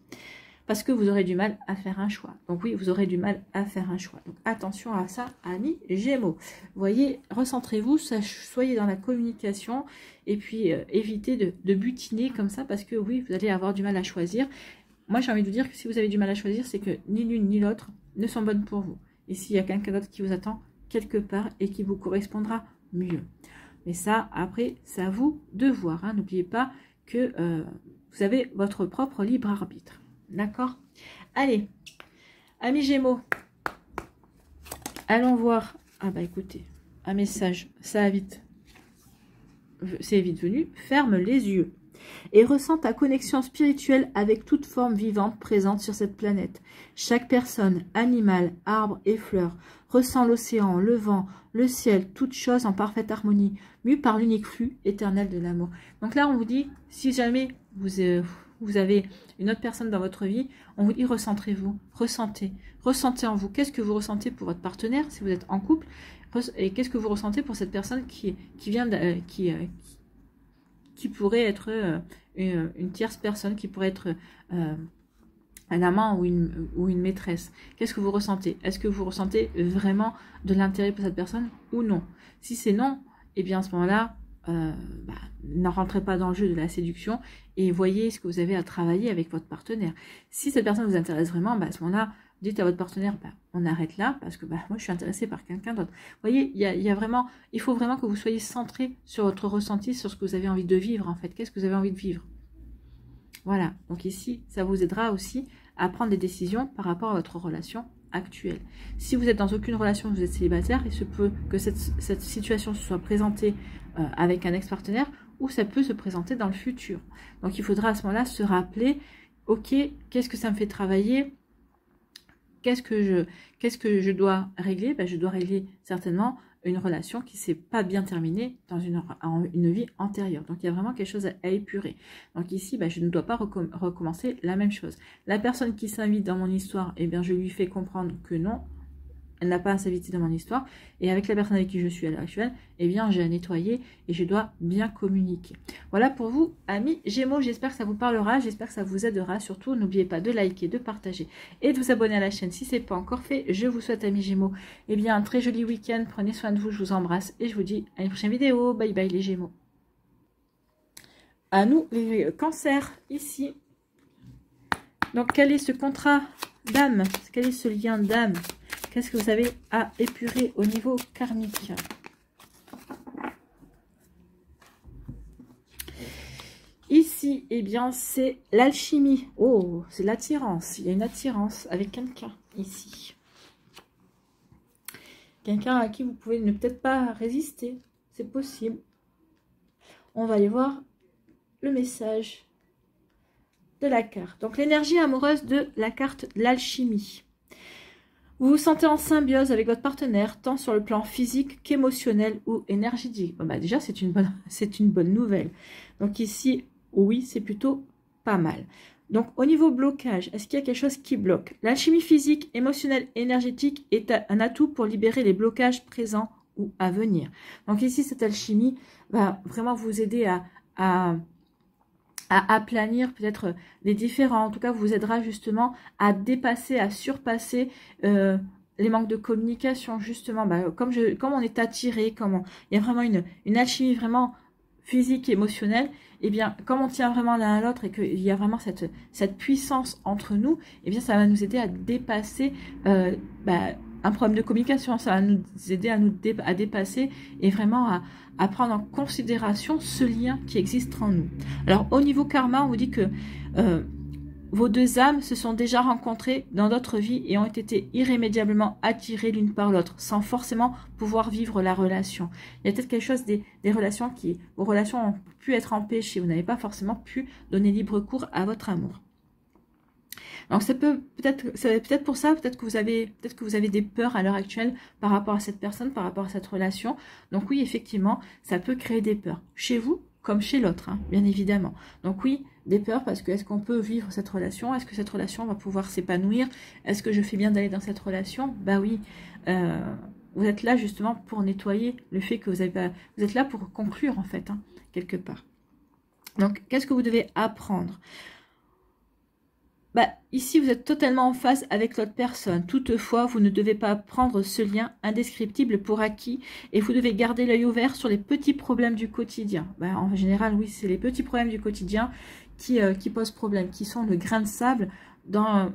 Parce que vous aurez du mal à faire un choix. Donc oui, vous aurez du mal à faire un choix. Donc attention à ça, amis Gémeaux. Vous voyez, recentrez-vous, soyez dans la communication et puis évitez de butiner comme ça parce que oui, vous allez avoir du mal à choisir. Moi, j'ai envie de vous dire que si vous avez du mal à choisir, c'est que ni l'une ni l'autre ne sont bonnes pour vous. Et s'il y a quelqu'un d'autre qui vous attend quelque part et qui vous correspondra mieux. Mais ça, après, c'est à vous de voir. Hein. N'oubliez pas que vous avez votre propre libre arbitre. D'accord? Allez, amis Gémeaux, allons voir. Ah bah écoutez, un message, ça a vite. C'est vite venu. Ferme les yeux et ressens ta connexion spirituelle avec toute forme vivante présente sur cette planète. Chaque personne, animal, arbre et fleur, ressent l'océan, le vent, le ciel, toutes choses en parfaite harmonie, mues par l'unique flux éternel de l'amour. Donc là, on vous dit, si jamais vous avez une autre personne dans votre vie, on vous dit recentrez-vous, ressentez en vous. Qu'est-ce que vous ressentez pour votre partenaire si vous êtes en couple et qu'est-ce que vous ressentez pour cette personne qui pourrait être une tierce personne, qui pourrait être un amant ou une maîtresse. Qu'est-ce que vous ressentez? Est-ce que vous ressentez vraiment de l'intérêt pour cette personne ou non? Si c'est non, eh bien à ce moment-là, ne rentrez pas dans le jeu de la séduction et voyez ce que vous avez à travailler avec votre partenaire. Si cette personne vous intéresse vraiment, à ce moment-là, dites à votre partenaire, on arrête là parce que moi je suis intéressée par quelqu'un d'autre. Vous voyez, il faut vraiment que vous soyez centré sur votre ressenti, sur ce que vous avez envie de vivre en fait. Qu'est-ce que vous avez envie de vivre? Voilà, donc ici, ça vous aidera aussi à prendre des décisions par rapport à votre relation actuelle. Si vous êtes dans aucune relation, vous êtes célibataire, il se peut que cette situation se soit présentée avec un ex-partenaire ou ça peut se présenter dans le futur. Donc il faudra à ce moment-là se rappeler, ok, qu'est-ce que ça me fait travailler? Qu'est-ce que je dois régler? Je dois régler certainement une relation qui ne s'est pas bien terminée dans une vie antérieure. Donc, il y a vraiment quelque chose à épurer. Donc ici, je ne dois pas recommencer la même chose. La personne qui s'invite dans mon histoire, eh bien, je lui fais comprendre que non, elle n'a pas à s'inviter dans mon histoire. Et avec la personne avec qui je suis à l'heure actuelle, eh bien, j'ai à nettoyer et je dois bien communiquer. Voilà pour vous, amis Gémeaux. J'espère que ça vous parlera. J'espère que ça vous aidera. Surtout, n'oubliez pas de liker, de partager et de vous abonner à la chaîne si ce n'est pas encore fait. Je vous souhaite, amis Gémeaux, eh bien, un très joli week-end. Prenez soin de vous. Je vous embrasse et je vous dis à une prochaine vidéo. Bye bye, les Gémeaux. À nous, les cancers, ici. Donc, quel est ce contrat d'âme? Quel est ce lien d'âme? Qu'est-ce que vous avez à épurer au niveau karmique? Ici, eh bien, c'est l'alchimie. Oh, c'est l'attirance. Il y a une attirance avec quelqu'un ici. Quelqu'un à qui vous pouvez ne peut-être pas résister. C'est possible. On va aller voir le message de la carte. Donc, l'énergie amoureuse de la carte de l'alchimie. Vous vous sentez en symbiose avec votre partenaire, tant sur le plan physique qu'émotionnel ou énergétique. Déjà, c'est une bonne nouvelle. Donc ici, oui, c'est plutôt pas mal. Donc, au niveau blocage, est-ce qu'il y a quelque chose qui bloque? L'alchimie physique, émotionnelle, énergétique est un atout pour libérer les blocages présents ou à venir. Donc ici, cette alchimie va vraiment vous aider à aplanir peut-être les différends. En tout cas, vous aidera justement à dépasser, à surpasser les manques de communication, justement. Comme on est attiré, il y a vraiment une alchimie vraiment physique et émotionnelle, et bien, comme on tient vraiment l'un à l'autre et qu'il y a vraiment cette puissance entre nous, et bien, ça va nous aider à dépasser un problème de communication. Ça va nous aider à dépasser et vraiment à prendre en considération ce lien qui existe en nous. Alors, au niveau karma, on vous dit que vos deux âmes se sont déjà rencontrées dans d'autres vies et ont été irrémédiablement attirées l'une par l'autre, sans forcément pouvoir vivre la relation. Il y a peut-être quelque chose des relations vos relations ont pu être empêchées, vous n'avez pas forcément pu donner libre cours à votre amour. Donc c'est peut-être pour ça, peut-être que vous avez des peurs à l'heure actuelle par rapport à cette personne, par rapport à cette relation. Donc oui, effectivement, ça peut créer des peurs chez vous comme chez l'autre, hein, bien évidemment. Donc oui, des peurs parce que est-ce qu'on peut vivre cette relation? Est-ce que cette relation va pouvoir s'épanouir? Est-ce que je fais bien d'aller dans cette relation? Bah oui, vous êtes là justement pour nettoyer le fait que vous êtes là pour conclure en fait, hein, quelque part. Donc qu'est-ce que vous devez apprendre? Ici, vous êtes totalement en phase avec l'autre personne. Toutefois, vous ne devez pas prendre ce lien indescriptible pour acquis et vous devez garder l'œil ouvert sur les petits problèmes du quotidien. En général, oui, c'est les petits problèmes du quotidien qui posent problème, qui sont le grain de sable dans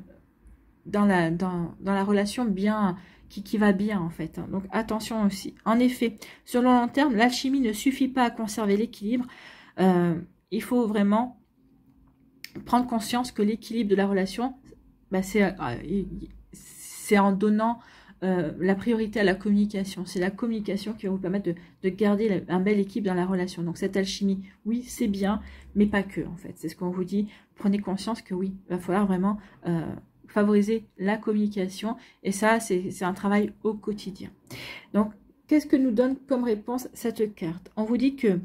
la relation bien qui va bien en fait. Donc attention aussi. En effet, sur le long terme, l'alchimie ne suffit pas à conserver l'équilibre. Il faut vraiment prendre conscience que l'équilibre de la relation, c'est en donnant la priorité à la communication. C'est la communication qui va vous permettre de garder un bel équilibre dans la relation. Donc cette alchimie, oui, c'est bien, mais pas que en fait. C'est ce qu'on vous dit. Prenez conscience que oui, il va falloir vraiment favoriser la communication. Et ça, c'est un travail au quotidien. Donc, qu'est-ce que nous donne comme réponse cette carte? On vous dit que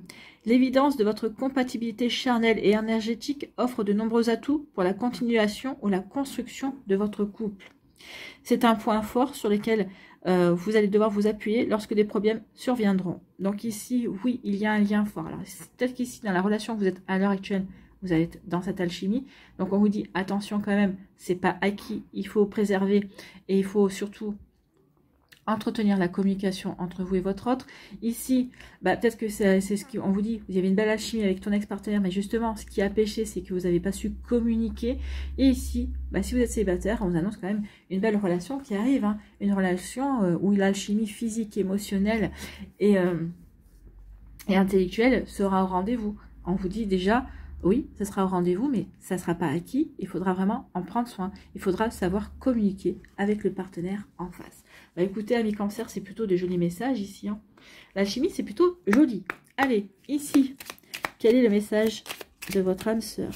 l'évidence de votre compatibilité charnelle et énergétique offre de nombreux atouts pour la continuation ou la construction de votre couple. C'est un point fort sur lequel vous allez devoir vous appuyer lorsque des problèmes surviendront. Donc ici, oui, il y a un lien fort. Alors, peut-être qu'ici, dans la relation que vous êtes à l'heure actuelle, vous êtes dans cette alchimie. Donc on vous dit, attention quand même, c'est pas acquis, il faut préserver et il faut surtout entretenir la communication entre vous et votre autre. Ici, peut-être que c'est ce qu'on vous dit, vous avez une belle alchimie avec ton ex-partenaire, mais justement, ce qui a pêché, c'est que vous n'avez pas su communiquer. Et ici, si vous êtes célibataire, on vous annonce quand même une belle relation qui arrive, hein, une relation où l'alchimie physique, émotionnelle et intellectuelle sera au rendez-vous. On vous dit déjà, oui, ça sera au rendez-vous, mais ça ne sera pas acquis. Il faudra vraiment en prendre soin. Il faudra savoir communiquer avec le partenaire en face. Écoutez, amis cancer, c'est plutôt de jolis messages ici. Hein. L'alchimie, c'est plutôt joli. Allez, ici, quel est le message de votre âme sœur?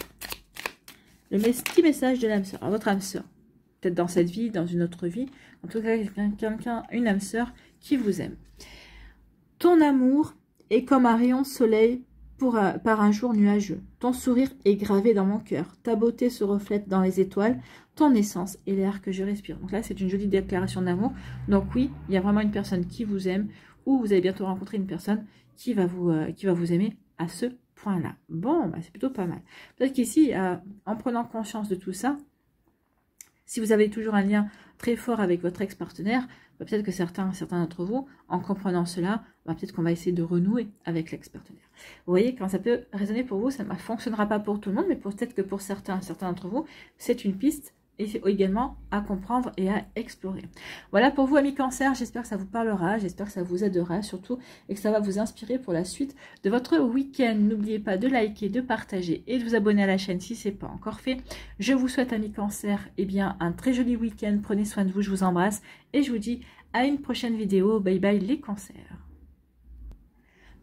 Le petit message de l'âme sœur. Alors, votre âme sœur, peut-être dans cette vie, dans une autre vie. En tout cas, une âme sœur qui vous aime. Ton amour est comme un rayon de soleil par un jour nuageux. Ton sourire est gravé dans mon cœur. Ta beauté se reflète dans les étoiles. Ton essence est l'air que je respire. Donc là, c'est une jolie déclaration d'amour. Donc oui, il y a vraiment une personne qui vous aime ou vous allez bientôt rencontrer une personne qui va vous aimer à ce point-là. Bon, c'est plutôt pas mal. Peut-être qu'ici, en prenant conscience de tout ça, si vous avez toujours un lien très fort avec votre ex-partenaire, peut-être que certains d'entre vous, en comprenant cela, peut-être qu'on va essayer de renouer avec l'ex-partenaire. Vous voyez, quand ça peut résonner pour vous, ça ne fonctionnera pas pour tout le monde, mais peut-être que pour certains d'entre vous, c'est une piste et c'est également à comprendre et à explorer. Voilà pour vous, amis cancer, j'espère que ça vous parlera, j'espère que ça vous aidera surtout et que ça va vous inspirer pour la suite de votre week-end. N'oubliez pas de liker, de partager et de vous abonner à la chaîne si ce n'est pas encore fait. Je vous souhaite, amis cancer, un très joli week-end, prenez soin de vous, je vous embrasse et je vous dis à une prochaine vidéo. Bye bye les cancers.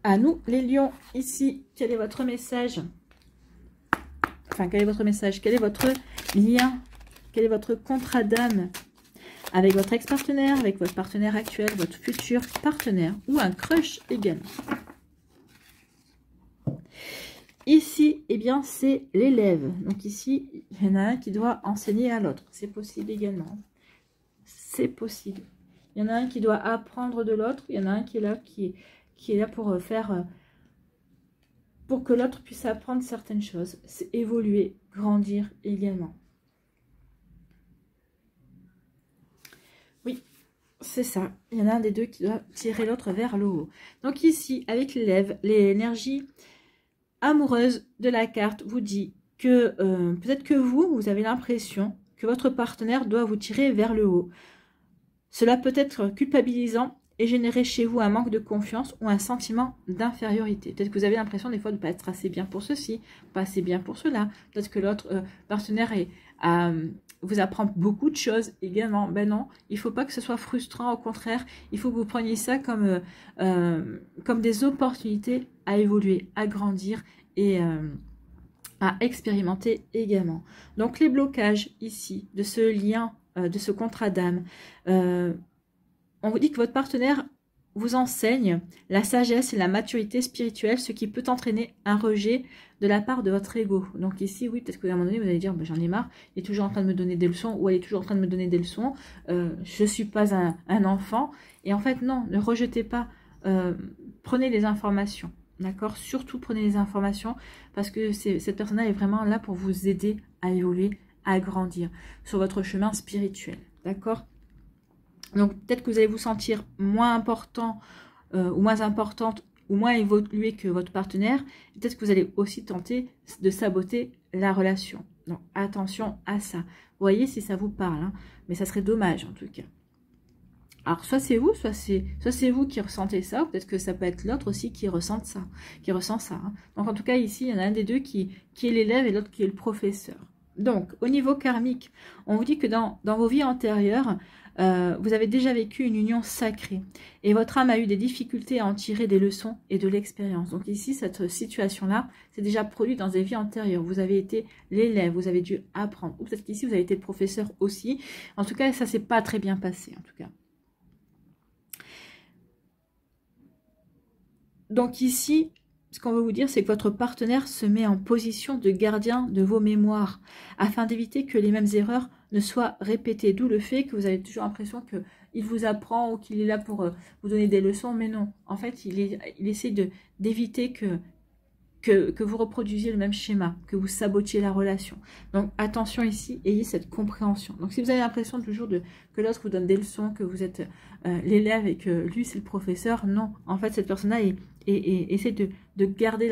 À nous les lions, ici, quel est votre message? Enfin, quel est votre message? Quel est votre lien? Quel est votre contrat d'âme avec votre ex-partenaire, avec votre partenaire actuel, votre futur partenaire ou un crush également? Ici, eh bien, c'est l'élève. Donc ici, il y en a un qui doit enseigner à l'autre. C'est possible également. C'est possible. Il y en a un qui doit apprendre de l'autre. Il y en a un qui est là pour faire... pour que l'autre puisse apprendre certaines choses. C'est évoluer, grandir également. Oui, c'est ça. Il y en a un des deux qui doit tirer l'autre vers le haut. Donc ici, avec l'élève, l'énergie amoureuse de la carte vous dit que peut-être que vous avez l'impression que votre partenaire doit vous tirer vers le haut. Cela peut être culpabilisant et générer chez vous un manque de confiance ou un sentiment d'infériorité. Peut-être que vous avez l'impression des fois de ne pas être assez bien pour ceci, pas assez bien pour cela. Peut-être que l'autre partenaire vous apprend beaucoup de choses également. Ben non, il ne faut pas que ce soit frustrant. Au contraire, il faut que vous preniez ça comme des opportunités à évoluer, à grandir et à expérimenter également. Donc les blocages ici de ce lien, de ce contrat d'âme, on vous dit que votre partenaire vous enseigne la sagesse et la maturité spirituelle, ce qui peut entraîner un rejet de la part de votre ego. Donc ici, oui, peut-être qu'à un moment donné, vous allez dire, j'en ai marre, il est toujours en train de me donner des leçons, ou elle est toujours en train de me donner des leçons, je ne suis pas un enfant. Et en fait, non, ne rejetez pas, prenez les informations, d'accord? Surtout prenez les informations, parce que cette personne-là est vraiment là pour vous aider à évoluer, à grandir sur votre chemin spirituel, d'accord? Donc, peut-être que vous allez vous sentir moins important ou moins importante ou moins évolué que votre partenaire. Peut-être que vous allez aussi tenter de saboter la relation. Donc, attention à ça. Vous voyez si ça vous parle, hein, mais ça serait dommage en tout cas. Alors, soit c'est vous, soit c'est vous qui ressentez ça, ou peut-être que ça peut être l'autre aussi qui ressent ça. Hein. Donc, en tout cas, ici, il y en a un des deux qui est l'élève et l'autre qui est le professeur. Donc, au niveau karmique, on vous dit que dans vos vies antérieures, vous avez déjà vécu une union sacrée et votre âme a eu des difficultés à en tirer des leçons et de l'expérience. Donc ici, cette situation-là, c'est déjà produit dans des vies antérieures. Vous avez été l'élève, vous avez dû apprendre. Ou peut-être qu'ici, vous avez été le professeur aussi. En tout cas, ça ne s'est pas très bien passé, en tout cas. Donc ici, ce qu'on veut vous dire, c'est que votre partenaire se met en position de gardien de vos mémoires afin d'éviter que les mêmes erreurs ne soient répétées. D'où le fait que vous avez toujours l'impression qu'il vous apprend ou qu'il est là pour vous donner des leçons. Mais non, en fait, il essaie d'éviter que vous reproduisiez le même schéma, que vous sabotiez la relation. Donc attention ici, ayez cette compréhension. Donc si vous avez l'impression toujours que l'autre vous donne des leçons, que vous êtes l'élève et que lui c'est le professeur, non. En fait, cette personne-là essaie de garder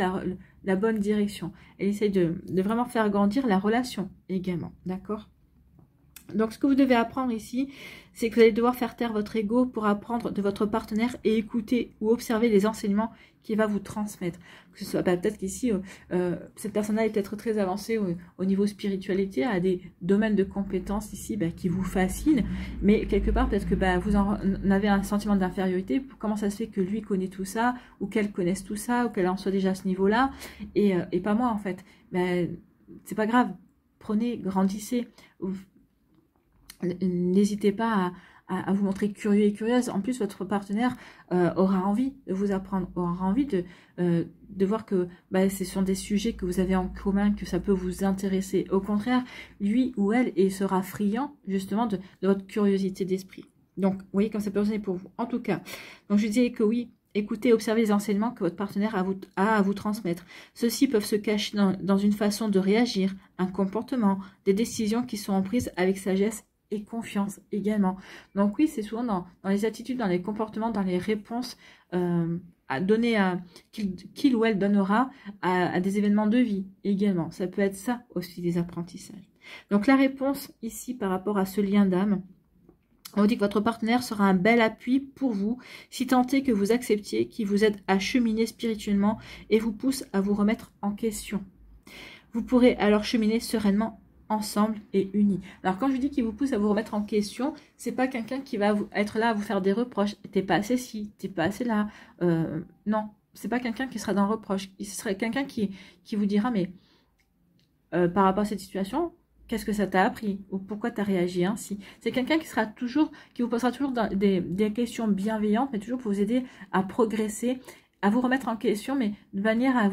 la bonne direction. Elle essaie de vraiment faire grandir la relation également, d'accord ? Donc, ce que vous devez apprendre ici, c'est que vous allez devoir faire taire votre ego pour apprendre de votre partenaire et écouter ou observer les enseignements qu'il va vous transmettre. Que ce soit peut-être qu'ici, cette personne-là est peut-être très avancée au niveau spiritualité, a des domaines de compétences ici qui vous fascinent, mais quelque part, peut-être que vous en avez un sentiment d'infériorité. Comment ça se fait que lui connaît tout ça, ou qu'elle connaisse tout ça, ou qu'elle en soit déjà à ce niveau-là, et pas moi en fait. C'est pas grave. Prenez, grandissez. N'hésitez pas à vous montrer curieux et curieuse. En plus, votre partenaire aura envie de vous apprendre, aura envie de voir que ce sont des sujets que vous avez en commun, que ça peut vous intéresser. Au contraire, lui ou elle sera friand justement de votre curiosité d'esprit. Donc, vous voyez comme ça peut résonner pour vous. En tout cas, donc je disais que oui, écoutez, observez les enseignements que votre partenaire a à vous transmettre. Ceux-ci peuvent se cacher dans une façon de réagir, un comportement, des décisions qui sont prises avec sagesse et confiance également. Donc oui, c'est souvent dans les attitudes, dans les comportements, dans les réponses à donner qu'il ou elle donnera à des événements de vie également. Ça peut être ça aussi, des apprentissages. Donc la réponse ici par rapport à ce lien d'âme, on dit que votre partenaire sera un bel appui pour vous, si tant est que vous acceptiez, qui vous aide à cheminer spirituellement et vous pousse à vous remettre en question. Vous pourrez alors cheminer sereinement ensemble et unis. Alors quand je dis qu'il vous pousse à vous remettre en question, c'est pas quelqu'un qui va être là à vous faire des reproches. T'es pas assez ci, t'es pas assez là. Non, c'est pas quelqu'un qui sera dans le reproche. Ce serait quelqu'un qui vous dira mais par rapport à cette situation, qu'est-ce que ça t'a appris ou pourquoi tu as réagi ainsi. C'est quelqu'un qui vous posera toujours des questions bienveillantes, mais toujours pour vous aider à progresser, à vous remettre en question, mais de manière à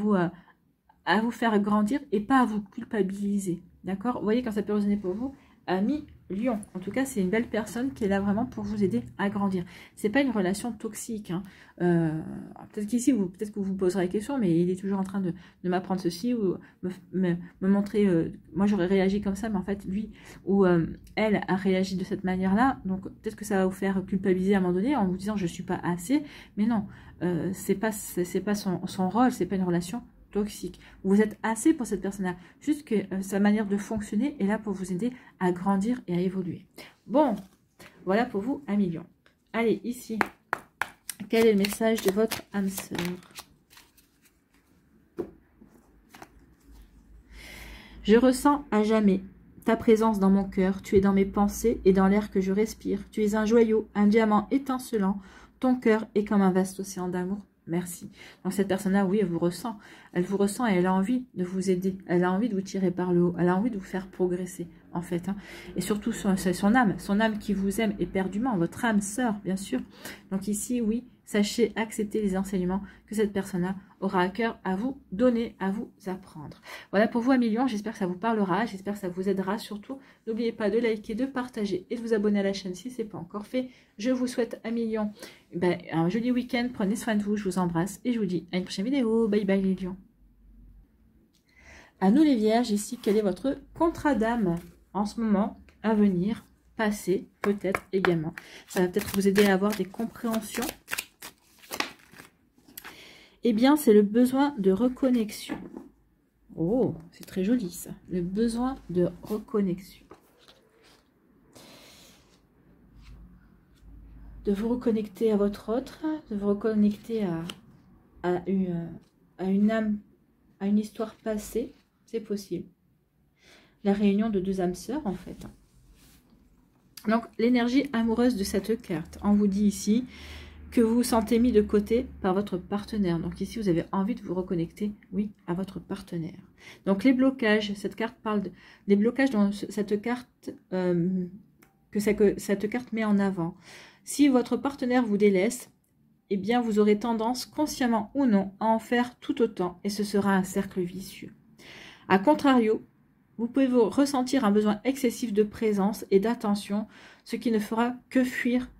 à vous faire grandir et pas à vous culpabiliser. D'accord? Vous voyez quand ça peut résonner pour vous, ami Lion. En tout cas, c'est une belle personne qui est là vraiment pour vous aider à grandir. C'est pas une relation toxique. Hein. Peut-être qu'ici, peut-être que vous vous poserez la question, mais il est toujours en train de m'apprendre ceci ou me montrer. Moi, j'aurais réagi comme ça, mais en fait, lui ou elle a réagi de cette manière-là. Donc, peut-être que ça va vous faire culpabiliser à un moment donné en vous disant je suis pas assez. Mais non, c'est pas son rôle, c'est pas une relation toxique. Vous êtes assez pour cette personne-là. Juste que sa manière de fonctionner est là pour vous aider à grandir et à évoluer. Bon, voilà pour vous, un million. Allez, ici, quel est le message de votre âme sœur? Je ressens à jamais ta présence dans mon cœur. Tu es dans mes pensées et dans l'air que je respire. Tu es un joyau, un diamant étincelant. Ton cœur est comme un vaste océan d'amour. Merci. Donc cette personne-là, oui, elle vous ressent. Elle vous ressent et elle a envie de vous aider. Elle a envie de vous tirer par le haut. Elle a envie de vous faire progresser, en fait. Hein. Et surtout, c'est son âme qui vous aime éperdument. Votre âme sœur, bien sûr. Donc ici, oui, sachez accepter les enseignements que cette personne-là aura à cœur à vous donner, à vous apprendre. Voilà pour vous, un million. J'espère que ça vous parlera. J'espère que ça vous aidera. Surtout, n'oubliez pas de liker, de partager et de vous abonner à la chaîne si ce n'est pas encore fait. Je vous souhaite, un million, un joli week-end. Prenez soin de vous. Je vous embrasse et je vous dis à une prochaine vidéo. Bye bye les lions. À nous les vierges, ici, quel est votre contrat d'âme en ce moment, à venir, passé, peut-être également. Ça va peut-être vous aider à avoir des compréhensions. Eh bien, c'est le besoin de reconnexion. Oh, c'est très joli ça. Le besoin de reconnexion. De vous reconnecter à votre autre, de vous reconnecter à une âme, à une histoire passée. C'est possible. La réunion de deux âmes sœurs, en fait. Donc, l'énergie amoureuse de cette carte. On vous dit ici que vous vous sentez mis de côté par votre partenaire. Donc, ici, vous avez envie de vous reconnecter, oui, à votre partenaire. Donc, les blocages. Cette carte parle des blocages dont cette carte, cette carte met en avant. Si votre partenaire vous délaisse, eh bien, vous aurez tendance, consciemment ou non, à en faire tout autant. Et ce sera un cercle vicieux. A contrario, vous pouvez vous ressentir un besoin excessif de présence et d'attention, ce qui ne fera que fuir,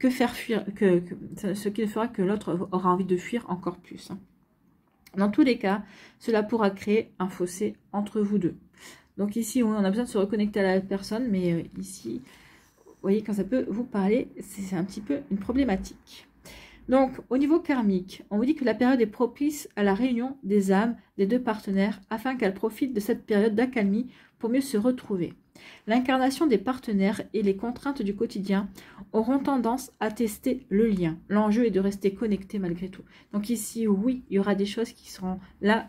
ce qui ne fera que l'autre aura envie de fuir encore plus. Dans tous les cas, cela pourra créer un fossé entre vous deux. Donc ici, on a besoin de se reconnecter à la personne, mais ici, vous voyez, quand ça peut vous parler, c'est un petit peu une problématique. Donc, au niveau karmique, on vous dit que la période est propice à la réunion des âmes des deux partenaires afin qu'elles profitent de cette période d'accalmie pour mieux se retrouver. L'incarnation des partenaires et les contraintes du quotidien auront tendance à tester le lien. L'enjeu est de rester connecté malgré tout. Donc ici, oui, il y aura des choses qui seront là,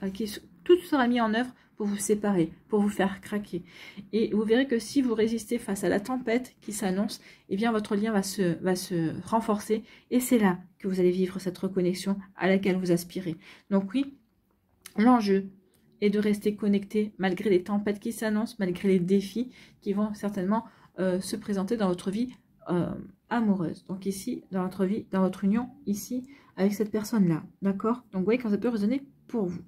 tout sera mis en œuvre pour vous séparer, pour vous faire craquer. Et vous verrez que si vous résistez face à la tempête qui s'annonce, eh bien votre lien va se renforcer et c'est là que vous allez vivre cette reconnexion à laquelle vous aspirez. Donc oui, l'enjeu est de rester connecté malgré les tempêtes qui s'annoncent, malgré les défis qui vont certainement se présenter dans votre vie amoureuse. Donc ici, dans votre vie, dans votre union, ici, avec cette personne-là. D'accord? Donc vous voyez quand ça peut résonner pour vous.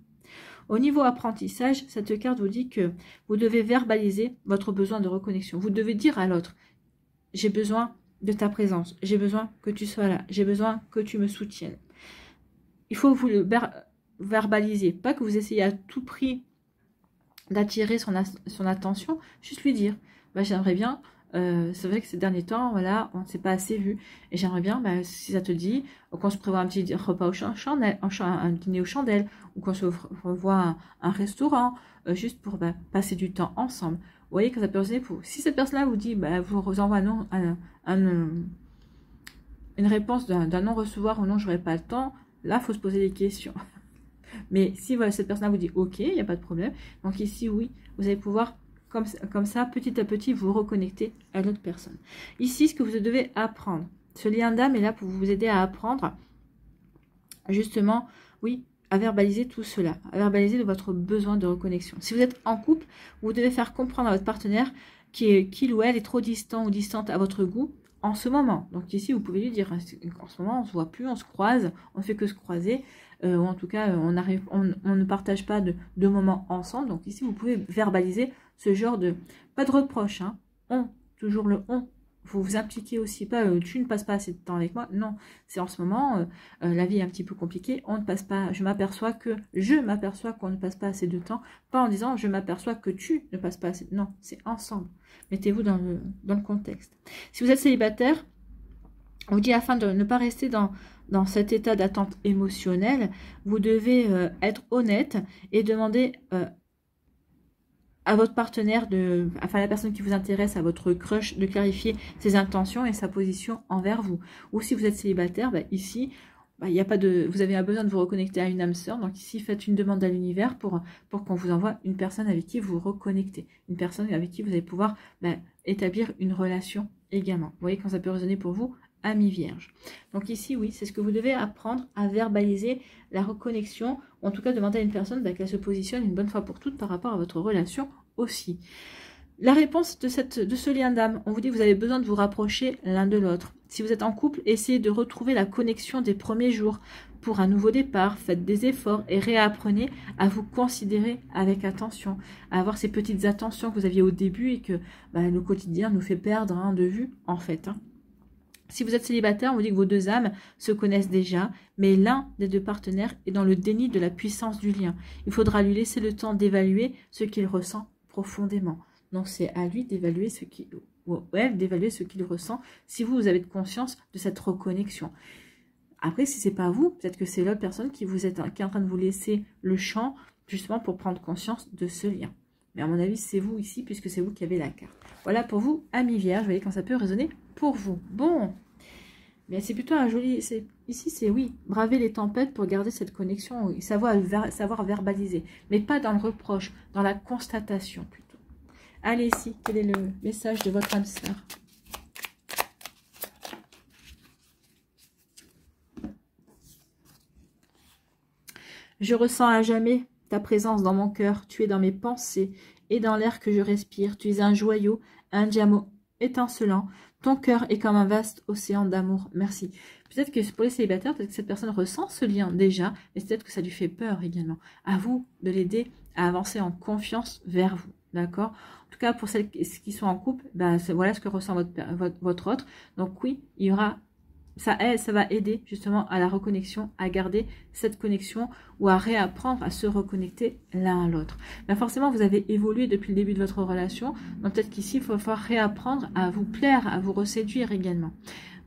Au niveau apprentissage, cette carte vous dit que vous devez verbaliser votre besoin de reconnexion. Vous devez dire à l'autre, j'ai besoin de ta présence, j'ai besoin que tu sois là, j'ai besoin que tu me soutiennes. Il faut vous le verbaliser, pas que vous essayez à tout prix d'attirer son attention, juste lui dire, j'aimerais bien, c'est vrai que ces derniers temps, voilà, on ne s'est pas assez vu, et j'aimerais bien, si ça te dit, qu'on se prévoit un petit repas un dîner aux chandelles, ou qu'on se revoit un restaurant, juste pour passer du temps ensemble. Vous voyez que ça peut résonner pour vous. Si cette personne-là vous dit, vous envoie une réponse d'un non-recevoir ou non, j'aurai pas le temps, là, il faut se poser des questions. Mais si cette personne-là vous dit, ok, il n'y a pas de problème, donc ici, oui, vous allez pouvoir, comme ça, petit à petit, vous reconnecter à l'autre personne. Ici, ce que vous devez apprendre, ce lien d'âme est là pour vous aider à apprendre, justement, oui, à verbaliser tout cela, à verbaliser votre besoin de reconnexion. Si vous êtes en couple, vous devez faire comprendre à votre partenaire qu'il ou elle est trop distant ou distante à votre goût en ce moment. Donc ici, vous pouvez lui dire, en ce moment, on ne se voit plus, on se croise, on ne fait que se croiser. ou en tout cas, on ne partage pas de moments ensemble. Donc ici, vous pouvez verbaliser ce genre de... Pas de reproche, hein. On, toujours le on. Vous vous impliquez aussi pas, tu ne passes pas assez de temps avec moi. Non, c'est en ce moment, la vie est un petit peu compliquée. On ne passe pas, je m'aperçois qu'on ne passe pas assez de temps. Pas en disant, je m'aperçois que tu ne passes pas assez. Non, c'est ensemble. Mettez-vous dans le contexte. Si vous êtes célibataire, on vous dit afin de ne pas rester dans cet état d'attente émotionnelle, vous devez être honnête et demander à votre partenaire, enfin la personne qui vous intéresse, à votre crush, de clarifier ses intentions et sa position envers vous. Ou si vous êtes célibataire, ici, y a pas de, vous avez besoin de vous reconnecter à une âme sœur. Donc ici, faites une demande à l'univers pour qu'on vous envoie une personne avec qui vous reconnectez. Une personne avec qui vous allez pouvoir établir une relation également. Vous voyez quand ça peut résonner pour vous, Amis Vierge. Donc ici, oui, c'est ce que vous devez apprendre à verbaliser la reconnexion, ou en tout cas demander à une personne qu'elle se positionne une bonne fois pour toutes par rapport à votre relation aussi. La réponse de ce lien d'âme, on vous dit que vous avez besoin de vous rapprocher l'un de l'autre. Si vous êtes en couple, essayez de retrouver la connexion des premiers jours. Pour un nouveau départ, faites des efforts et réapprenez à vous considérer avec attention, à avoir ces petites attentions que vous aviez au début et que le quotidien nous fait perdre de vue en fait. Si vous êtes célibataire, on vous dit que vos deux âmes se connaissent déjà, mais l'un des deux partenaires est dans le déni de la puissance du lien. Il faudra lui laisser le temps d'évaluer ce qu'il ressent profondément. Donc c'est à lui d'évaluer ce qu'il ressent si vous avez conscience de cette reconnexion. Après, si c'est pas vous, peut-être que c'est l'autre personne qui est en train de vous laisser le champ justement pour prendre conscience de ce lien. Mais à mon avis, c'est vous ici, puisque c'est vous qui avez la carte. Voilà pour vous, Amis Vierge. Vous voyez quand ça peut résonner pour vous. Bon, mais c'est plutôt un joli... Ici, c'est oui, braver les tempêtes pour garder cette connexion, savoir verbaliser. Mais pas dans le reproche, dans la constatation plutôt. Allez, ici, quel est le message de votre âme sœur? Je ressens à jamais ta présence dans mon cœur. Tu es dans mes pensées et dans l'air que je respire. Tu es un joyau, un diamant étincelant. Ton cœur est comme un vaste océan d'amour. Merci. Peut-être que pour les célibataires, peut-être que cette personne ressent ce lien déjà, mais peut-être que ça lui fait peur également. À vous de l'aider à avancer en confiance vers vous. D'accord? En tout cas, pour celles qui sont en couple, voilà ce que ressent votre autre. Donc oui, il y aura... Ça va aider justement à la reconnexion, à garder cette connexion ou à réapprendre à se reconnecter l'un à l'autre. Forcément, vous avez évolué depuis le début de votre relation, donc peut-être qu'ici, il faut falloir réapprendre à vous plaire, à vous reséduire également.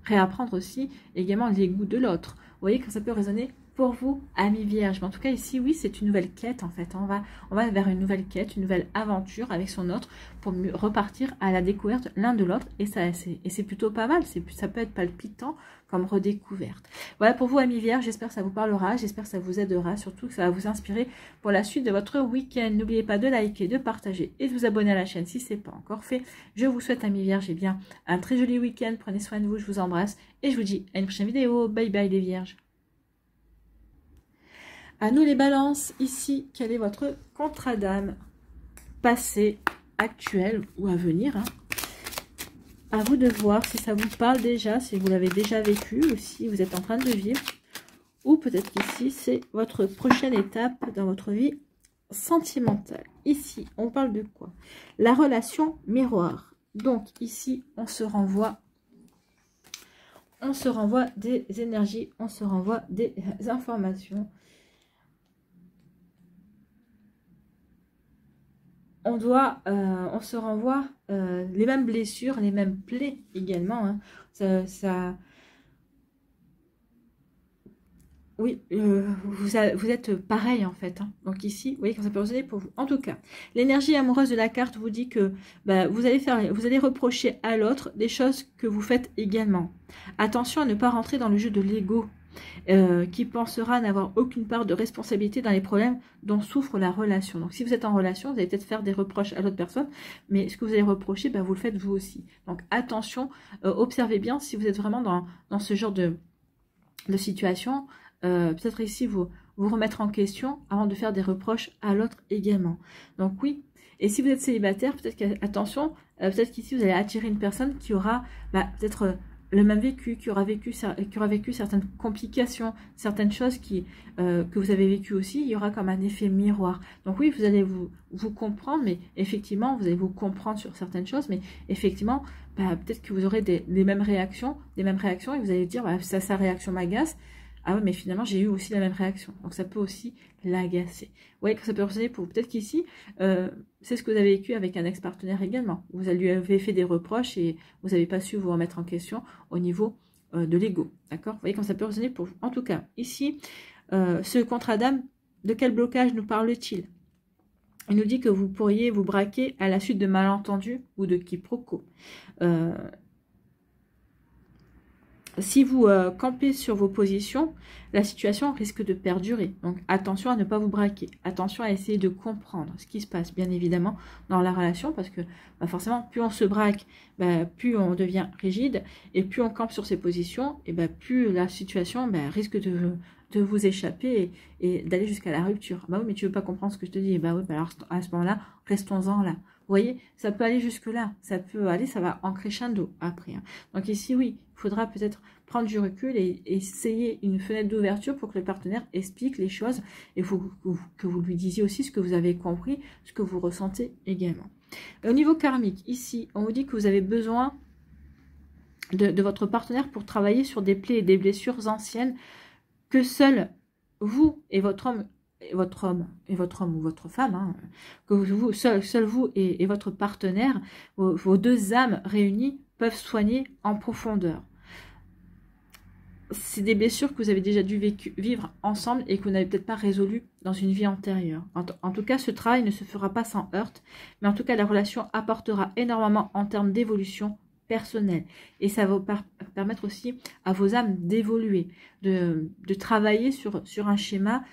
Réapprendre aussi également les goûts de l'autre. Vous voyez que ça peut résonner pour vous, Amis Vierge. Mais en tout cas, ici, oui, c'est une nouvelle quête, en fait. On va vers une nouvelle quête, une nouvelle aventure avec son autre pour repartir à la découverte l'un de l'autre. Et c'est plutôt pas mal. Ça peut être palpitant comme redécouverte. Voilà pour vous, Amis Vierge. J'espère que ça vous parlera. J'espère que ça vous aidera. Surtout que ça va vous inspirer pour la suite de votre week-end. N'oubliez pas de liker, de partager et de vous abonner à la chaîne si ce n'est pas encore fait. Je vous souhaite, Amis Vierges, un très joli week-end. Prenez soin de vous. Je vous embrasse. Et je vous dis à une prochaine vidéo. Bye bye, les Vierges. À nous les balances, ici, quel est votre contrat d'âme passé, actuel ou à venir À vous de voir si ça vous parle déjà, si vous l'avez déjà vécu ou si vous êtes en train de vivre. Ou peut-être qu'ici, c'est votre prochaine étape dans votre vie sentimentale. Ici, on parle de quoi? La relation miroir. Donc ici, on se renvoie des énergies, on se renvoie des informations. On se renvoie les mêmes blessures, les mêmes plaies également. Oui, vous êtes pareil en fait. Donc ici, vous voyez quand ça peut résonner pour vous. En tout cas, l'énergie amoureuse de la carte vous dit que vous allez reprocher à l'autre des choses que vous faites également. Attention à ne pas rentrer dans le jeu de l'ego. Qui pensera n'avoir aucune part de responsabilité dans les problèmes dont souffre la relation. Donc si vous êtes en relation, vous allez peut-être faire des reproches à l'autre personne, mais ce que vous allez reprocher, vous le faites vous aussi. Donc attention, observez bien si vous êtes vraiment dans ce genre de situation. Peut-être ici vous remettre en question avant de faire des reproches à l'autre également. Donc oui, et si vous êtes célibataire, peut-être qu'attention, peut-être qu'ici vous allez attirer une personne qui aura peut-être le même vécu, qui aura vécu certaines complications, certaines choses que vous avez vécues aussi, il y aura comme un effet miroir. Donc oui, vous allez vous comprendre, mais effectivement, vous allez vous comprendre sur certaines choses, mais effectivement, bah, peut-être que vous aurez les mêmes réactions, et vous allez dire, bah, sa réaction m'agace. Ah oui, mais finalement, j'ai eu aussi la même réaction. Donc, ça peut aussi l'agacer. Vous voyez que ça peut ressonner pour vous. Peut-être qu'ici, c'est ce que vous avez vécu avec un ex-partenaire également. Vous lui avez fait des reproches et vous n'avez pas su vous remettre en question au niveau de l'ego. D'accord? Vous voyez comme ça peut ressonner pour vous. En tout cas, ici, ce contrat d'âme, de quel blocage nous parle-t-il? Il nous dit que vous pourriez vous braquer à la suite de malentendus ou de quiproquos. Si vous campez sur vos positions, la situation risque de perdurer. Donc attention à ne pas vous braquer. Attention à essayer de comprendre ce qui se passe, bien évidemment, dans la relation. Parce que bah, forcément, plus on se braque, bah, plus on devient rigide. Et plus on campe sur ses positions, et bah, plus la situation bah, risque de vous échapper et d'aller jusqu'à la rupture. Bah oui, mais tu veux pas comprendre ce que je te dis. Et bah oui, bah alors à ce moment-là, restons-en là. Vous voyez, ça peut aller jusque-là. Ça peut aller, ça va en crescendo après. Hein. Donc ici, oui, il faudra peut-être prendre du recul et essayer une fenêtre d'ouverture pour que le partenaire explique les choses et que vous lui disiez aussi ce que vous avez compris, ce que vous ressentez également. Au niveau karmique, ici, on vous dit que vous avez besoin de votre partenaire pour travailler sur des plaies et des blessures anciennes que seul vous et votre homme ou votre femme, hein, que vous, seul vous et votre partenaire, vos deux âmes réunies peuvent soigner en profondeur. C'est des blessures que vous avez déjà dû vivre ensemble et que vous n'avez peut-être pas résolues dans une vie antérieure. En tout cas, ce travail ne se fera pas sans heurts, mais en tout cas, la relation apportera énormément en termes d'évolution personnelle. Et ça va permettre aussi à vos âmes d'évoluer, de travailler sur un schéma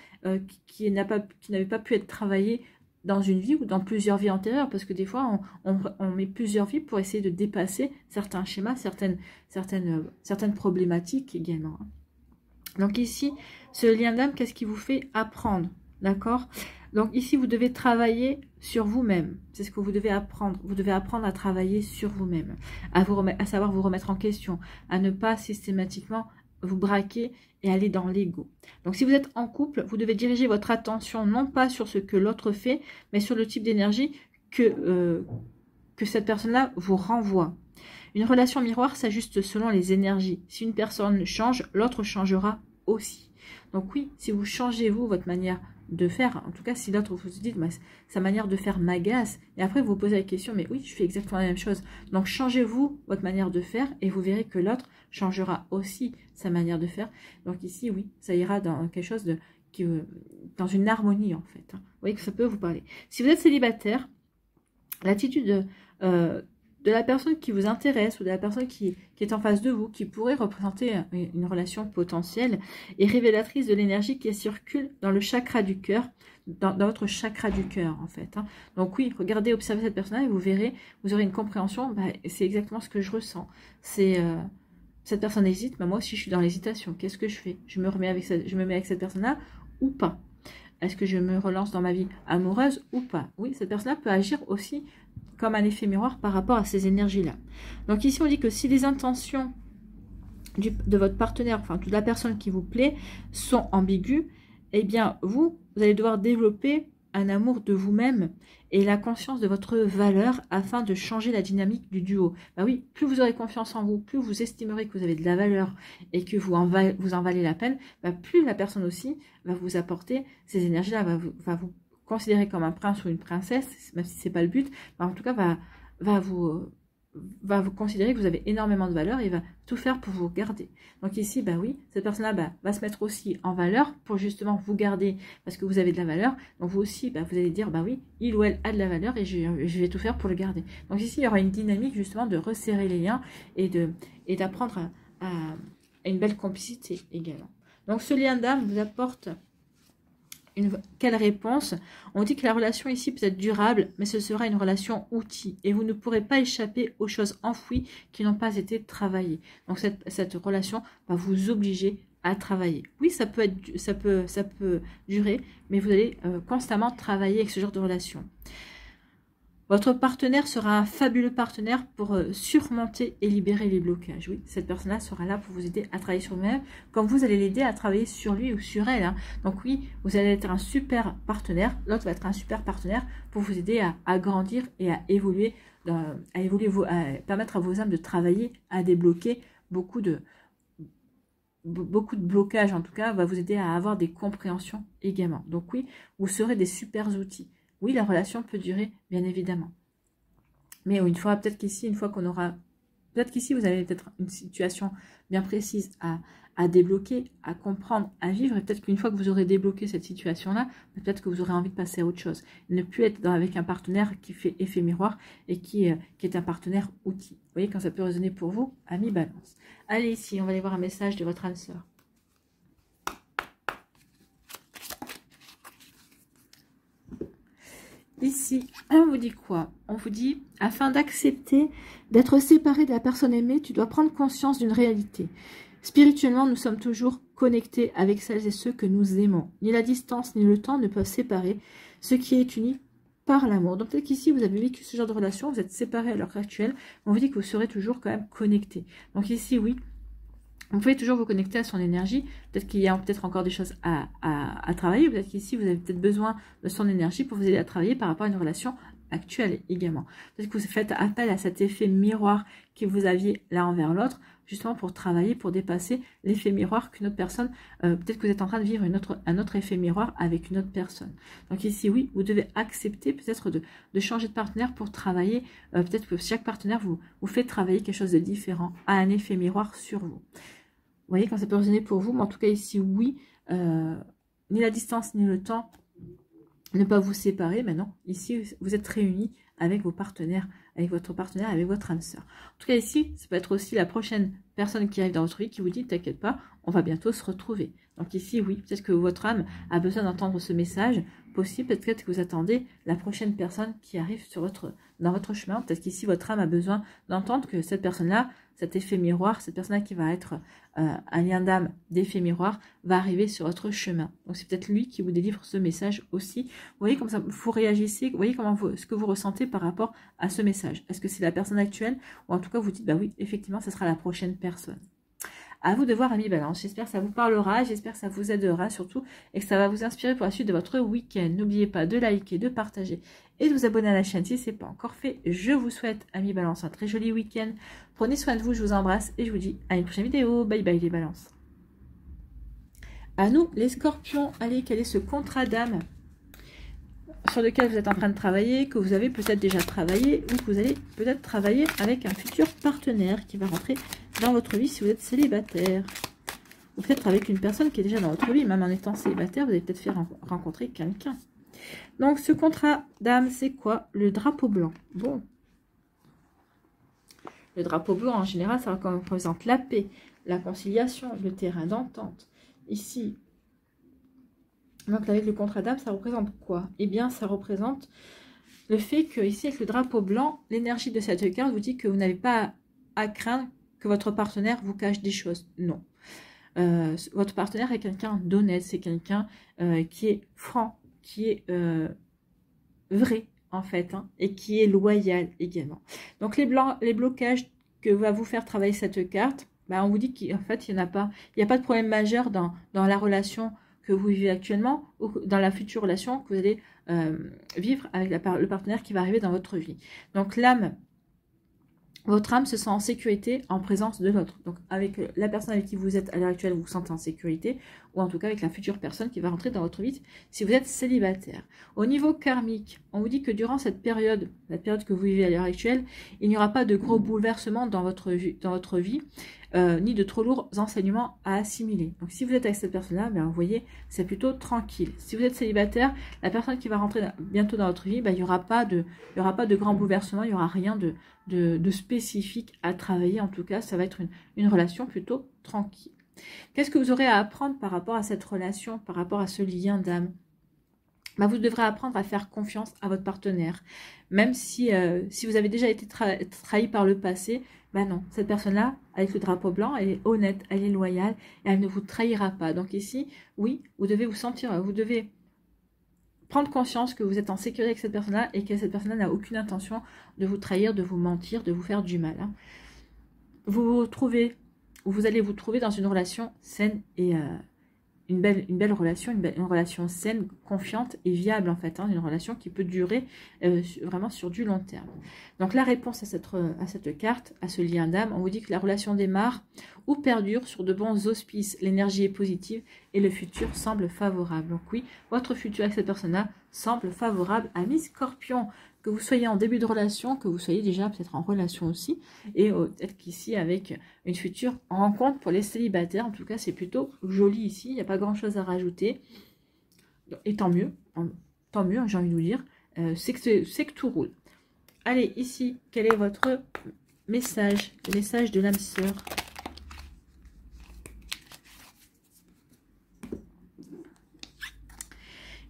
qui n'avait pas pu être travaillé dans une vie ou dans plusieurs vies antérieures, parce que des fois, on met plusieurs vies pour essayer de dépasser certains schémas, certaines problématiques également. Donc ici, ce lien d'âme, qu'est-ce qui vous fait apprendre? D'accord? Donc ici, vous devez travailler sur vous-même. C'est ce que vous devez apprendre. Vous devez apprendre à travailler sur vous-même, à savoir vous remettre en question, à ne pas systématiquement vous braquer et aller dans l'ego. Donc si vous êtes en couple, vous devez diriger votre attention non pas sur ce que l'autre fait, mais sur le type d'énergie que cette personne-là vous renvoie. Une relation miroir s'ajuste selon les énergies. Si une personne change, l'autre changera aussi. Donc oui, si vous changez vous, votre manière de faire, en tout cas si l'autre vous dit bah, sa manière de faire m'agace, et après vous vous posez la question, mais oui, je fais exactement la même chose. Donc changez-vous votre manière de faire et vous verrez que l'autre changera aussi sa manière de faire. Donc ici, oui, ça ira dans quelque chose dans une harmonie en fait. Hein. Vous voyez que ça peut vous parler. Si vous êtes célibataire, l'attitude de la personne qui vous intéresse ou de la personne qui est en face de vous, qui pourrait représenter une relation potentielle, est révélatrice de l'énergie qui circule dans le chakra du cœur, dans votre chakra du cœur en fait. Hein. Donc oui, regardez, observez cette personne et vous verrez, vous aurez une compréhension, bah, c'est exactement ce que je ressens. C'est cette personne hésite, bah, moi aussi je suis dans l'hésitation. Qu'est-ce que je fais? Je me mets avec cette personne-là ou pas? Est-ce que je me relance dans ma vie amoureuse ou pas? Oui, cette personne-là peut agir aussi comme un effet miroir par rapport à ces énergies-là. Donc ici, on dit que si les intentions de votre partenaire, enfin de la personne qui vous plaît, sont ambiguës, eh bien, vous allez devoir développer un amour de vous-même et la conscience de votre valeur afin de changer la dynamique du duo. Bah oui, plus vous aurez confiance en vous, plus vous estimerez que vous avez de la valeur et que vous en valez la peine, bah plus la personne aussi va vous apporter ces énergies-là, va vous considérer comme un prince ou une princesse, même si c'est pas le but, bah en tout cas va vous considérer que vous avez énormément de valeur et va tout faire pour vous garder. Donc ici, bah oui, cette personne-là bah, va se mettre aussi en valeur pour justement vous garder parce que vous avez de la valeur. Donc vous aussi, bah, vous allez dire, bah oui, il ou elle a de la valeur et je vais tout faire pour le garder. Donc ici, il y aura une dynamique justement de resserrer les liens et d'apprendre à une belle complicité également. Donc ce lien d'âme vous apporte quelle réponse? On dit que la relation ici peut être durable, mais ce sera une relation outil. Et vous ne pourrez pas échapper aux choses enfouies qui n'ont pas été travaillées. Donc cette relation va vous obliger à travailler. Oui, ça peut durer, mais vous allez constamment travailler avec ce genre de relation. Votre partenaire sera un fabuleux partenaire pour surmonter et libérer les blocages. Oui, cette personne-là sera là pour vous aider à travailler sur vous-même, comme vous allez l'aider à travailler sur lui ou sur elle. Hein. Donc oui, vous allez être un super partenaire, l'autre va être un super partenaire pour vous aider à grandir et à évoluer, à permettre à vos âmes de travailler, à débloquer beaucoup de blocages, en tout cas, va vous aider à avoir des compréhensions également. Donc oui, vous serez des super outils. Oui, la relation peut durer, bien évidemment. Mais une fois, peut-être qu'ici, une fois qu'on aura... Peut-être qu'ici, vous avez peut-être une situation bien précise à débloquer, à comprendre, à vivre. Et peut-être qu'une fois que vous aurez débloqué cette situation-là, peut-être que vous aurez envie de passer à autre chose. Ne plus être avec un partenaire qui fait effet miroir et qui est un partenaire outil. Vous voyez quand ça peut résonner pour vous, amis Balance. Allez, ici, on va aller voir un message de votre âme sœur. Ici, on vous dit quoi? On vous dit, afin d'accepter d'être séparé de la personne aimée, tu dois prendre conscience d'une réalité. Spirituellement, nous sommes toujours connectés avec celles et ceux que nous aimons. Ni la distance ni le temps ne peuvent séparer ce qui est uni par l'amour. Donc peut-être qu'ici, vous avez vécu ce genre de relation, vous êtes séparés à l'heure actuelle, on vous dit que vous serez toujours quand même connectés. Donc ici, oui, vous pouvez toujours vous connecter à son énergie. Peut-être qu'il y a peut-être encore des choses à travailler. Peut-être qu'ici, vous avez peut-être besoin de son énergie pour vous aider à travailler par rapport à une relation actuelle également. Peut-être que vous faites appel à cet effet miroir que vous aviez l'un envers l'autre, justement pour travailler, pour dépasser l'effet miroir qu'une autre personne, peut-être que vous êtes en train de vivre un autre effet miroir avec une autre personne. Donc ici, oui, vous devez accepter peut-être de changer de partenaire pour travailler. Peut-être que chaque partenaire vous fait travailler quelque chose de différent, a un effet miroir sur vous. Vous voyez quand ça peut résonner pour vous, mais en tout cas ici, oui, ni la distance ni le temps ne peuvent vous séparer. Maintenant, ici, vous êtes réunis avec vos partenaires, avec votre partenaire, avec votre âme sœur. En tout cas ici, ça peut être aussi la prochaine personne qui arrive dans votre vie qui vous dit, t'inquiète pas, on va bientôt se retrouver. Donc ici, oui, peut-être que votre âme a besoin d'entendre ce message, possible, peut-être que vous attendez la prochaine personne qui arrive dans votre chemin. Peut-être qu'ici, votre âme a besoin d'entendre que cette personne-là, cet effet miroir, cette personne-là qui va être un lien d'âme d'effet miroir, va arriver sur votre chemin. Donc c'est peut-être lui qui vous délivre ce message aussi. Vous voyez comme ça, vous réagissez, vous voyez ce que vous ressentez par rapport à ce message. Est-ce que c'est la personne actuelle ou en tout cas vous dites, bah oui, effectivement, ce sera la prochaine personne. À vous de voir, amis Balance. J'espère que ça vous parlera, j'espère que ça vous aidera surtout et que ça va vous inspirer pour la suite de votre week-end. N'oubliez pas de liker, de partager et de vous abonner à la chaîne si ce n'est pas encore fait. Je vous souhaite, amis Balance, un très joli week-end. Prenez soin de vous, je vous embrasse et je vous dis à une prochaine vidéo. Bye bye les Balances. À nous, les Scorpions, allez, quel est ce contrat d'âme sur lequel vous êtes en train de travailler, que vous avez peut-être déjà travaillé ou que vous allez peut-être travailler avec un futur partenaire qui va rentrer dans votre vie si vous êtes célibataire. Ou peut-être avec une personne qui est déjà dans votre vie, même en étant célibataire, vous allez peut-être faire rencontrer quelqu'un. Donc ce contrat d'âme, c'est quoi? Le drapeau blanc. Bon. Le drapeau blanc, en général, ça représente la paix, la conciliation, le terrain d'entente. Ici, donc avec le contrat d'âme, ça représente quoi? Eh bien, ça représente le fait que ici, avec le drapeau blanc, l'énergie de cette carte vous dit que vous n'avez pas à craindre que votre partenaire vous cache des choses. Non. Votre partenaire est quelqu'un d'honnête, c'est quelqu'un qui est franc, qui est vrai en fait, hein, et qui est loyal également. Donc les blocages que va vous faire travailler cette carte, bah, on vous dit qu'en fait il n'y a pas de problème majeur dans la relation que vous vivez actuellement ou dans la future relation que vous allez vivre avec le partenaire qui va arriver dans votre vie. Donc votre âme se sent en sécurité en présence de l'autre. Donc avec la personne avec qui vous êtes à l'heure actuelle, vous vous sentez en sécurité, ou en tout cas avec la future personne qui va rentrer dans votre vie si vous êtes célibataire. Au niveau karmique, on vous dit que durant cette période, la période que vous vivez à l'heure actuelle, il n'y aura pas de gros bouleversements dans votre vie, ni de trop lourds enseignements à assimiler. Donc si vous êtes avec cette personne-là, ben, vous voyez, c'est plutôt tranquille. Si vous êtes célibataire, la personne qui va rentrer bientôt dans votre vie, ben, il n'y aura pas de grands bouleversements, il n'y aura rien de spécifique à travailler. En tout cas, ça va être une relation plutôt tranquille. Qu'est-ce que vous aurez à apprendre par rapport à cette relation, par rapport à ce lien d'âme? Ben, vous devrez apprendre à faire confiance à votre partenaire. Même si vous avez déjà été trahi par le passé, ben non, cette personne-là, avec le drapeau blanc, elle est honnête, elle est loyale, et elle ne vous trahira pas. Donc ici, oui, vous devez vous sentir, vous devez prendre conscience que vous êtes en sécurité avec cette personne-là et que cette personne-là n'a aucune intention de vous trahir, de vous mentir, de vous faire du mal. Hein. Vous allez vous trouver dans une relation saine et une belle relation, une relation saine, confiante et viable en fait, hein, une relation qui peut durer vraiment sur du long terme. Donc la réponse à cette carte, à ce lien d'âme, on vous dit que la relation démarre ou perdure sur de bons auspices, l'énergie est positive et le futur semble favorable. Donc oui, votre futur avec cette personne-là semble favorable, amis Scorpion. Que vous soyez en début de relation, que vous soyez déjà peut-être en relation aussi, et peut-être qu'ici avec une future rencontre pour les célibataires, en tout cas c'est plutôt joli ici, il n'y a pas grand chose à rajouter, et tant mieux, j'ai envie de vous dire, c'est que tout roule. Allez, ici, quel est votre message, le message de l'âme sœur?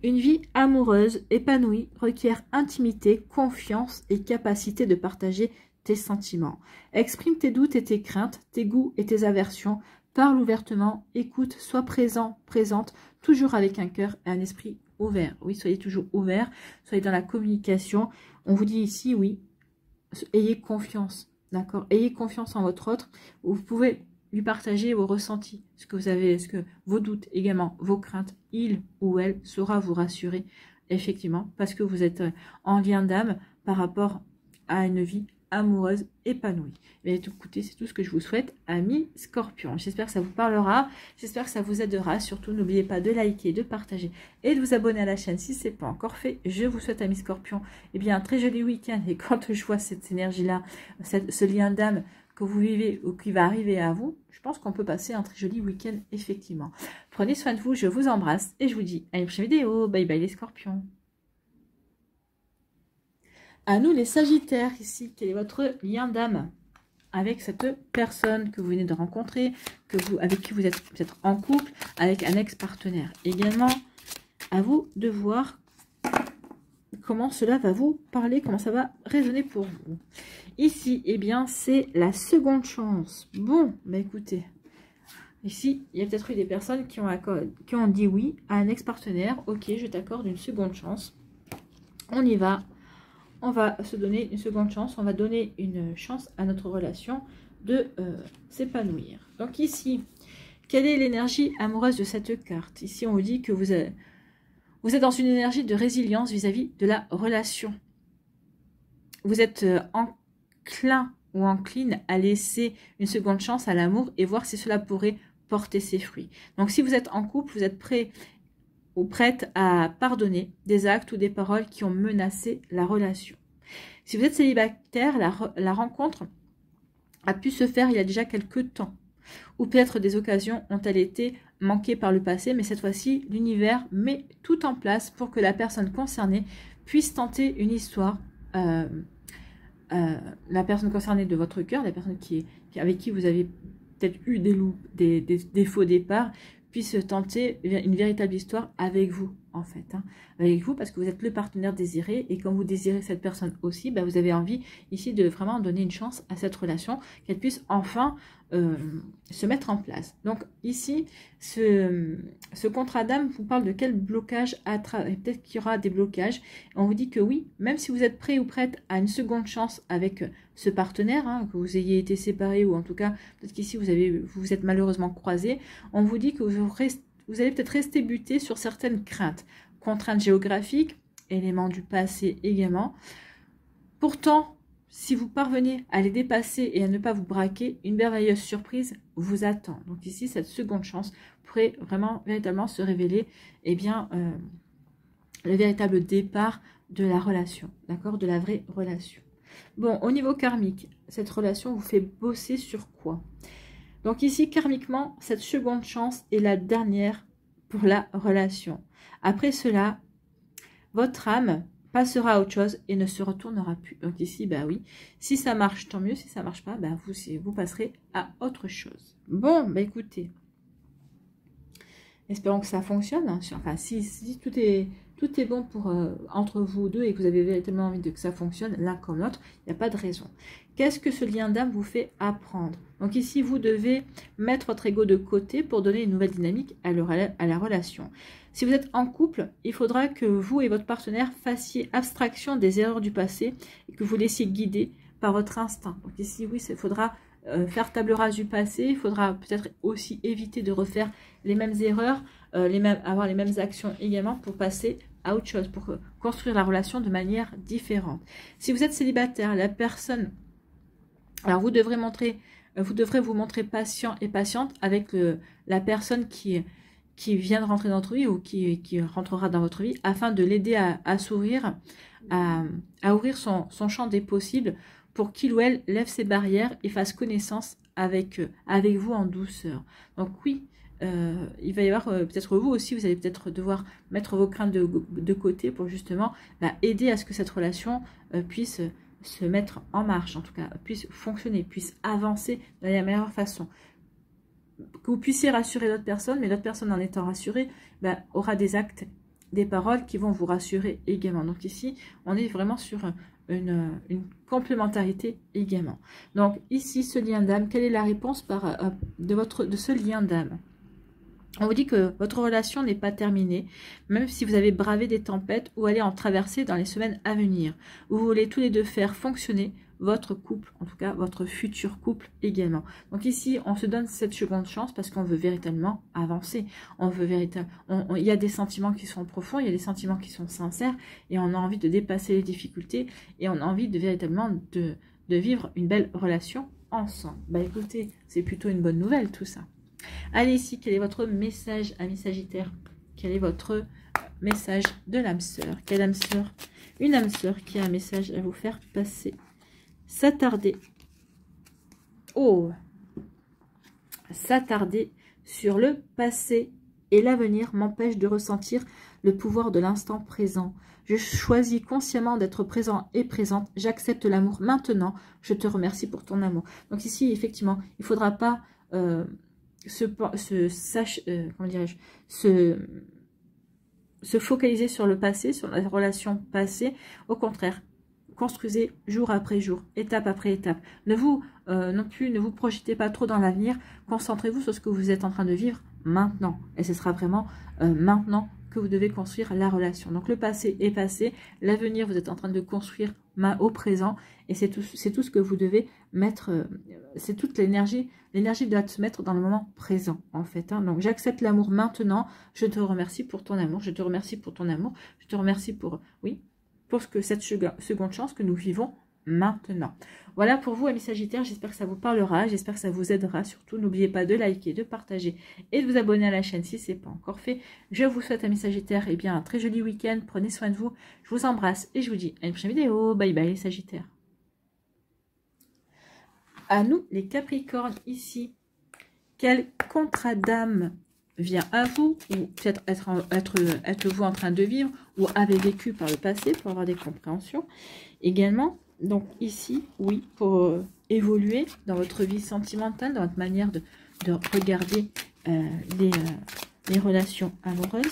Une vie amoureuse, épanouie, requiert intimité, confiance et capacité de partager tes sentiments. Exprime tes doutes et tes craintes, tes goûts et tes aversions. Parle ouvertement, écoute, sois présent, présente, toujours avec un cœur et un esprit ouvert. Oui, soyez toujours ouvert, soyez dans la communication. On vous dit ici, oui, ayez confiance, d'accord? Ayez confiance en votre autre. Vous pouvez lui partager vos ressentis, ce que vous avez, vos doutes également, vos craintes. Il ou elle saura vous rassurer, effectivement, parce que vous êtes en lien d'âme par rapport à une vie amoureuse épanouie. Mais écoutez, c'est tout ce que je vous souhaite, amis Scorpion. J'espère que ça vous parlera, j'espère que ça vous aidera. Surtout, n'oubliez pas de liker, de partager et de vous abonner à la chaîne si ce n'est pas encore fait. Je vous souhaite, amis Scorpion, eh bien, un très joli week-end. Et quand je vois cette énergie-là, ce lien d'âme que vous vivez ou qui va arriver à vous, je pense qu'on peut passer un très joli week-end, effectivement. Prenez soin de vous, je vous embrasse et je vous dis à une prochaine vidéo. Bye bye les Scorpions. À nous les Sagittaires, ici, quel est votre lien d'âme avec cette personne que vous venez de rencontrer, avec qui vous êtes peut-être en couple, avec un ex-partenaire. Également, à vous de voir comment cela va vous parler, comment ça va résonner pour vous. Ici, eh bien, c'est la seconde chance. Bon, bah écoutez, ici, il y a peut-être eu des personnes qui ont dit oui à un ex-partenaire. Ok, je t'accorde une seconde chance. On y va. On va se donner une seconde chance. On va donner une chance à notre relation de s'épanouir. Donc ici, quelle est l'énergie amoureuse de cette carte? Ici, on vous dit que vous êtes dans une énergie de résilience vis-à-vis de la relation. Vous êtes enclin ou encline à laisser une seconde chance à l'amour et voir si cela pourrait porter ses fruits. Donc si vous êtes en couple, vous êtes prêt ou prête à pardonner des actes ou des paroles qui ont menacé la relation. Si vous êtes célibataire, la rencontre a pu se faire il y a déjà quelques temps. Ou peut-être des occasions ont-elles été manquées par le passé, mais cette fois-ci, l'univers met tout en place pour que la personne concernée puisse tenter une histoire. La personne concernée de votre cœur, la personne avec qui vous avez peut-être eu des faux départs, puisse tenter une véritable histoire avec vous, en fait. Hein. Avec vous, parce que vous êtes le partenaire désiré, et quand vous désirez cette personne aussi, bah, vous avez envie ici de vraiment donner une chance à cette relation, qu'elle puisse enfin se mettre en place. Donc ici, ce contrat d'âme vous parle de quel blocage peut-être qu'il y aura des blocages. On vous dit que oui, même si vous êtes prêt ou prête à une seconde chance avec ce partenaire, hein, que vous ayez été séparés ou en tout cas, peut-être qu'ici vous vous êtes malheureusement croisés, on vous dit que vous allez peut-être rester buté sur certaines craintes, contraintes géographiques, éléments du passé également. Pourtant, si vous parvenez à les dépasser et à ne pas vous braquer, une merveilleuse surprise vous attend. Donc ici, cette seconde chance pourrait vraiment, véritablement se révéler, eh bien, le véritable départ de la relation, d'accord, de la vraie relation. Bon, au niveau karmique, cette relation vous fait bosser sur quoi? Donc ici, karmiquement, cette seconde chance est la dernière pour la relation. Après cela, votre âme passera à autre chose et ne se retournera plus. Donc ici, bah oui, si ça marche, tant mieux. Si ça marche pas, bah vous passerez à autre chose. Bon, bah écoutez, espérons que ça fonctionne. Hein. Enfin, si tout est bon pour entre vous deux et que vous avez véritablement envie que ça fonctionne l'un comme l'autre, il n'y a pas de raison. Qu'est-ce que ce lien d'âme vous fait apprendre? Donc ici, vous devez mettre votre ego de côté pour donner une nouvelle dynamique à la relation. Si vous êtes en couple, il faudra que vous et votre partenaire fassiez abstraction des erreurs du passé et que vous laissiez guider par votre instinct. Donc ici, oui, il faudra faire table rase du passé. Il faudra peut-être aussi éviter de refaire les mêmes erreurs, avoir les mêmes actions également pour passer à autre chose, pour construire la relation de manière différente. Si vous êtes célibataire, la personne... Alors, vous devrez vous montrer patient et patiente avec la personne qui vient de rentrer dans votre vie ou qui rentrera dans votre vie afin de l'aider à s'ouvrir, à ouvrir son champ des possibles pour qu'il ou elle lève ses barrières et fasse connaissance avec vous en douceur. Donc oui, il va y avoir peut-être vous aussi, vous allez peut-être devoir mettre vos craintes de côté pour justement aider à ce que cette relation puisse se mettre en marche, en tout cas, puisse fonctionner, puisse avancer de la meilleure façon. Que vous puissiez rassurer l'autre personne, mais l'autre personne en étant rassurée, aura des actes, des paroles qui vont vous rassurer également. Donc ici, on est vraiment sur une complémentarité également. Donc ici, ce lien d'âme, quelle est la réponse de ce lien d'âme? On vous dit que votre relation n'est pas terminée, même si vous avez bravé des tempêtes ou allez en traverser dans les semaines à venir. Vous voulez tous les deux faire fonctionner votre couple, en tout cas votre futur couple également. Donc ici, on se donne cette seconde chance parce qu'on veut véritablement avancer. Il y a des sentiments qui sont profonds, il y a des sentiments qui sont sincères et on a envie de dépasser les difficultés et on a envie de véritablement de vivre une belle relation ensemble. Écoutez, c'est plutôt une bonne nouvelle tout ça. Allez ici, quel est votre message, ami Sagittaire? Quel est votre message de l'âme sœur? Quelle âme sœur? Une âme sœur qui a un message à vous faire passer. S'attarder. Oh! S'attarder sur le passé et l'avenir m'empêche de ressentir le pouvoir de l'instant présent. Je choisis consciemment d'être présent et présente. J'accepte l'amour maintenant. Je te remercie pour ton amour. Donc ici, effectivement, il ne faudra pas... se focaliser sur le passé, sur la relation passée. Au contraire, construisez jour après jour, étape après étape. Ne vous projetez pas trop dans l'avenir. Concentrez-vous sur ce que vous êtes en train de vivre maintenant. Et ce sera vraiment maintenant que vous devez construire la relation. Donc le passé est passé, l'avenir vous êtes en train de construire au présent et c'est tout ce que vous devez mettre, c'est toute l'énergie doit se mettre dans le moment présent en fait. Donc j'accepte l'amour maintenant, je te remercie pour ton amour, je te remercie pour ton amour, je te remercie pour cette seconde chance que nous vivons maintenant. Voilà pour vous, amis Sagittaires, j'espère que ça vous parlera, j'espère que ça vous aidera. Surtout, n'oubliez pas de liker, de partager et de vous abonner à la chaîne si ce n'est pas encore fait. Je vous souhaite, amis Sagittaires, un très joli week-end. Prenez soin de vous, je vous embrasse et je vous dis à une prochaine vidéo. Bye bye les Sagittaires. À nous, les Capricornes, ici, quel contrat d'âme vient à vous, ou peut-être être vous en train de vivre, ou avez vécu par le passé, pour avoir des compréhensions également. Donc ici, oui, pour évoluer dans votre vie sentimentale, dans votre manière de regarder les relations amoureuses.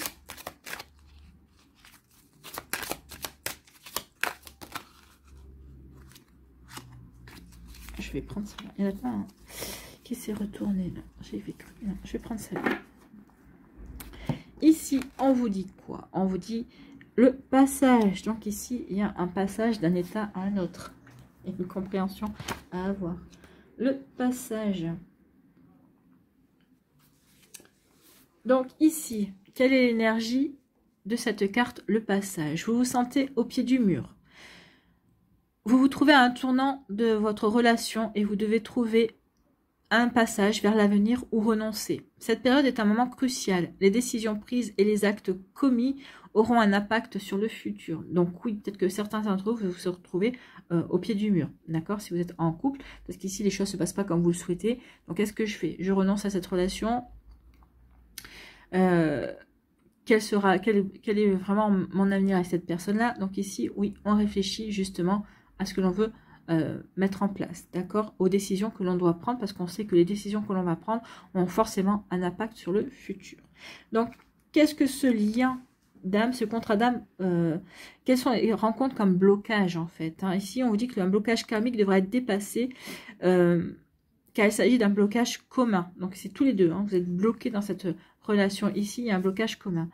Je vais prendre ça. Il n'y en a pas un qui s'est retourné là. J'ai fait cru. Non, je vais prendre ça. Ici, on vous dit quoi? On vous dit le passage. Donc ici, il y a un passage d'un état à un autre. Et une compréhension à avoir. Le passage. Donc ici, quelle est l'énergie de cette carte, le passage? Vous vous sentez au pied du mur. Vous vous trouvez à un tournant de votre relation et vous devez trouver un passage vers l'avenir ou renoncer. Cette période est un moment crucial. Les décisions prises et les actes commis auront un impact sur le futur. Donc oui, peut-être que certains d'entre vous vous retrouvez au pied du mur, d'accord? Si vous êtes en couple, parce qu'ici les choses ne se passent pas comme vous le souhaitez. Donc qu'est-ce que je fais? Je renonce à cette relation. Quel est vraiment mon avenir avec cette personne-là? Donc ici, oui, on réfléchit justement à ce que l'on veut mettre en place, d'accord, aux décisions que l'on doit prendre, parce qu'on sait que les décisions que l'on va prendre ont forcément un impact sur le futur. Donc, qu'est-ce que ce lien d'âme, ce contrat d'âme, quelles sont les rencontres comme blocage en fait, Ici, on vous dit que un blocage karmique devrait être dépassé, car il s'agit d'un blocage commun. Donc, c'est tous les deux, vous êtes bloqués dans cette relation. Ici, il y a un blocage commun.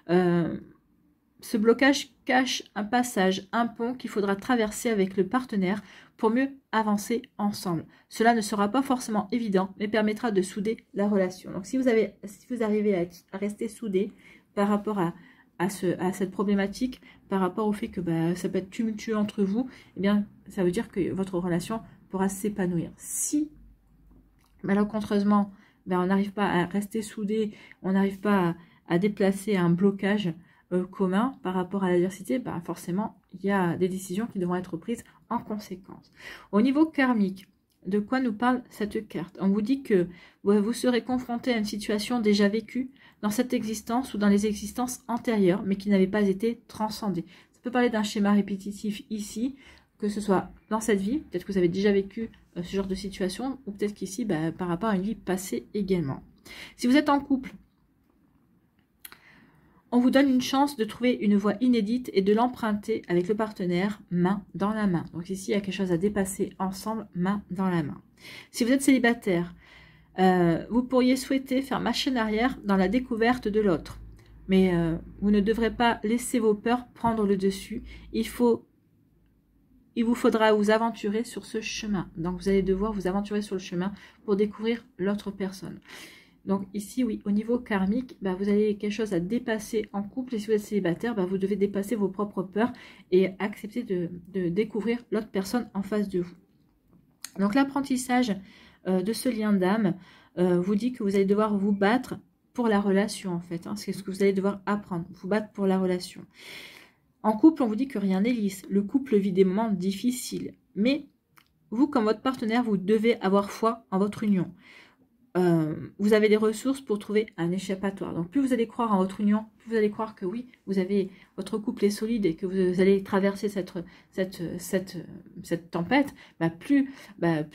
Ce blocage cache un passage, un pont qu'il faudra traverser avec le partenaire pour mieux avancer ensemble. Cela ne sera pas forcément évident, mais permettra de souder la relation. Donc si vous arrivez à rester soudés par rapport à cette problématique, par rapport au fait que ça peut être tumultueux entre vous, eh bien ça veut dire que votre relation pourra s'épanouir. Si malencontreusement on n'arrive pas à rester soudés, on n'arrive pas à déplacer un blocage commun par rapport à l'adversité, forcément, il y a des décisions qui devront être prises en conséquence. Au niveau karmique, de quoi nous parle cette carte? On vous dit que vous serez confronté à une situation déjà vécue dans cette existence ou dans les existences antérieures, mais qui n'avait pas été transcendée. Ça peut parler d'un schéma répétitif ici, que ce soit dans cette vie, peut-être que vous avez déjà vécu ce genre de situation, ou peut-être qu'ici, par rapport à une vie passée également. Si vous êtes en couple, on vous donne une chance de trouver une voie inédite et de l'emprunter avec le partenaire main dans la main. Donc ici, il y a quelque chose à dépasser ensemble, main dans la main. Si vous êtes célibataire, vous pourriez souhaiter faire machine arrière dans la découverte de l'autre. Mais vous ne devrez pas laisser vos peurs prendre le dessus. Il vous faudra vous aventurer sur ce chemin. Donc vous allez devoir vous aventurer sur le chemin pour découvrir l'autre personne. Donc ici, oui, au niveau karmique, vous avez quelque chose à dépasser en couple. Et si vous êtes célibataire, vous devez dépasser vos propres peurs et accepter de découvrir l'autre personne en face de vous. Donc l'apprentissage de ce lien d'âme vous dit que vous allez devoir vous battre pour la relation, en fait. C'est ce que vous allez devoir apprendre, vous battre pour la relation. En couple, on vous dit que rien n'est lisse. Le couple vit des moments difficiles. Mais vous, comme votre partenaire, vous devez avoir foi en votre union. Vous avez des ressources pour trouver un échappatoire. Donc plus vous allez croire en votre union, plus vous allez croire que oui, votre couple est solide et que vous allez traverser cette tempête, plus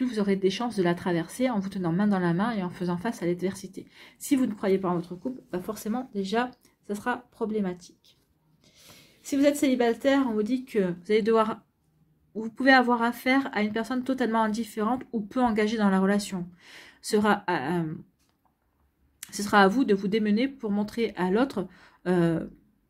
vous aurez des chances de la traverser en vous tenant main dans la main et en faisant face à l'adversité. Si vous ne croyez pas en votre couple, forcément déjà ça sera problématique. Si vous êtes célibataire, on vous dit que vous pouvez avoir affaire à une personne totalement indifférente ou peu engagée dans la relation. Ce sera à vous de vous démener pour montrer à l'autre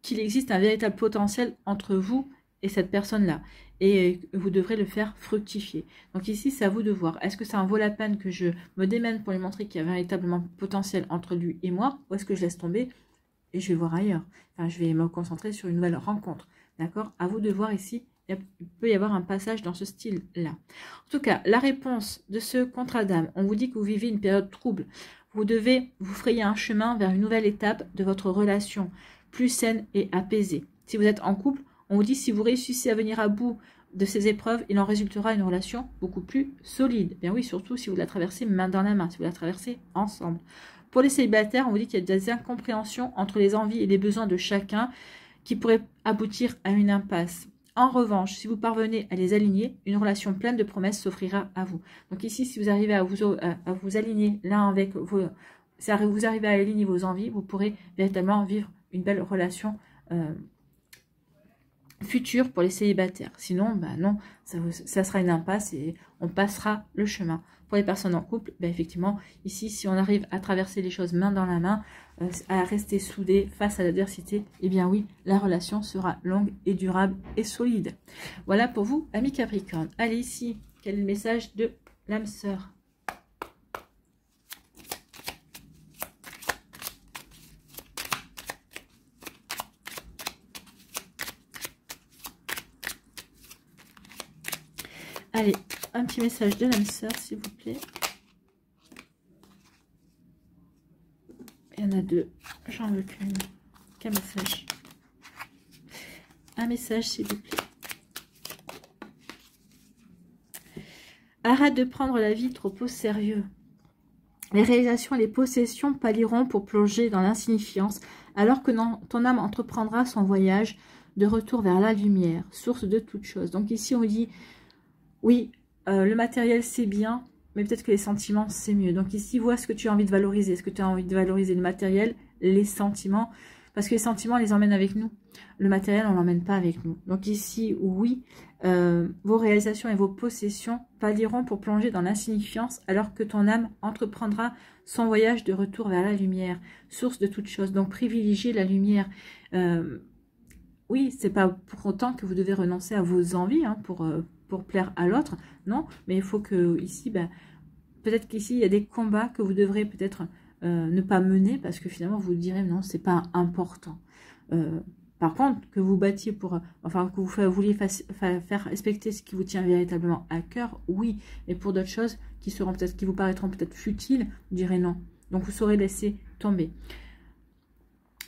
qu'il existe un véritable potentiel entre vous et cette personne-là. Et vous devrez le faire fructifier. Donc ici, c'est à vous de voir. Est-ce que ça en vaut la peine que je me démène pour lui montrer qu'il y a véritablement potentiel entre lui et moi? Ou est-ce que je laisse tomber et je vais voir ailleurs? Enfin, je vais me concentrer sur une nouvelle rencontre. D'accord? À vous de voir ici. Il peut y avoir un passage dans ce style-là. En tout cas, la réponse de ce contrat d'âme, on vous dit que vous vivez une période trouble. Vous frayer un chemin vers une nouvelle étape de votre relation, plus saine et apaisée. Si vous êtes en couple, on vous dit si vous réussissez à venir à bout de ces épreuves, il en résultera une relation beaucoup plus solide. Bien oui, surtout si vous la traversez main dans la main, si vous la traversez ensemble. Pour les célibataires, on vous dit qu'il y a des incompréhensions entre les envies et les besoins de chacun qui pourraient aboutir à une impasse. En revanche, si vous parvenez à les aligner, une relation pleine de promesses s'offrira à vous. Donc ici, si vous arrivez à vous aligner l'un avec vous arrivez à aligner vos envies, vous pourrez véritablement vivre une belle relation future pour les célibataires. Sinon, non, ça sera une impasse et on passera le chemin. Pour les personnes en couple, effectivement, ici, si on arrive à traverser les choses main dans la main, à rester soudés face à l'adversité, eh bien oui, la relation sera longue et durable et solide. Voilà pour vous, amis Capricorne. Allez ici, quel est le message de l'âme sœur? Allez, un petit message de l'âme sœur, s'il vous plaît. Il y en a deux. J'en veux qu'une. Quel message? Un message, s'il vous plaît. Arrête de prendre la vie trop au sérieux. Les réalisations et les possessions pâliront pour plonger dans l'insignifiance, alors que ton âme entreprendra son voyage de retour vers la lumière, source de toute chose. Donc ici, on dit... Oui, le matériel c'est bien, mais peut-être que les sentiments c'est mieux. Donc ici, vois ce que tu as envie de valoriser. Est-ce que tu as envie de valoriser le matériel, les sentiments? Parce que les sentiments, les emmènent avec nous. Le matériel, on l'emmène pas avec nous. Donc ici, oui, vos réalisations et vos possessions pallieront pour plonger dans l'insignifiance, alors que ton âme entreprendra son voyage de retour vers la lumière, source de toute chose. Donc privilégiez la lumière. Oui, c'est pas pour autant que vous devez renoncer à vos envies hein, pour plaire à l'autre, non, mais il faut que ici, peut-être qu'ici, il y a des combats que vous devrez peut-être ne pas mener, parce que finalement, vous direz, non, c'est pas important. Par contre, que vous battiez pour, enfin, que vous vouliez faire respecter ce qui vous tient véritablement à cœur, oui, mais pour d'autres choses qui vous paraîtront peut-être futiles, vous direz non. Donc, vous saurez laisser tomber.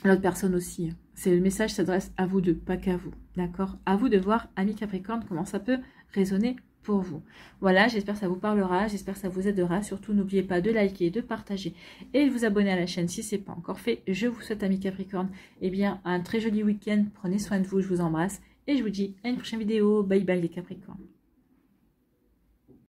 L'autre personne aussi. Le message s'adresse à vous deux, pas qu'à vous. D'accord? À vous de voir, amis Capricorne, comment ça peut résonner pour vous. Voilà, j'espère que ça vous parlera, j'espère que ça vous aidera. Surtout, n'oubliez pas de liker, de partager et de vous abonner à la chaîne si ce n'est pas encore fait. Je vous souhaite, amis Capricorne, eh bien, un très joli week-end. Prenez soin de vous, je vous embrasse et je vous dis à une prochaine vidéo. Bye bye les Capricornes.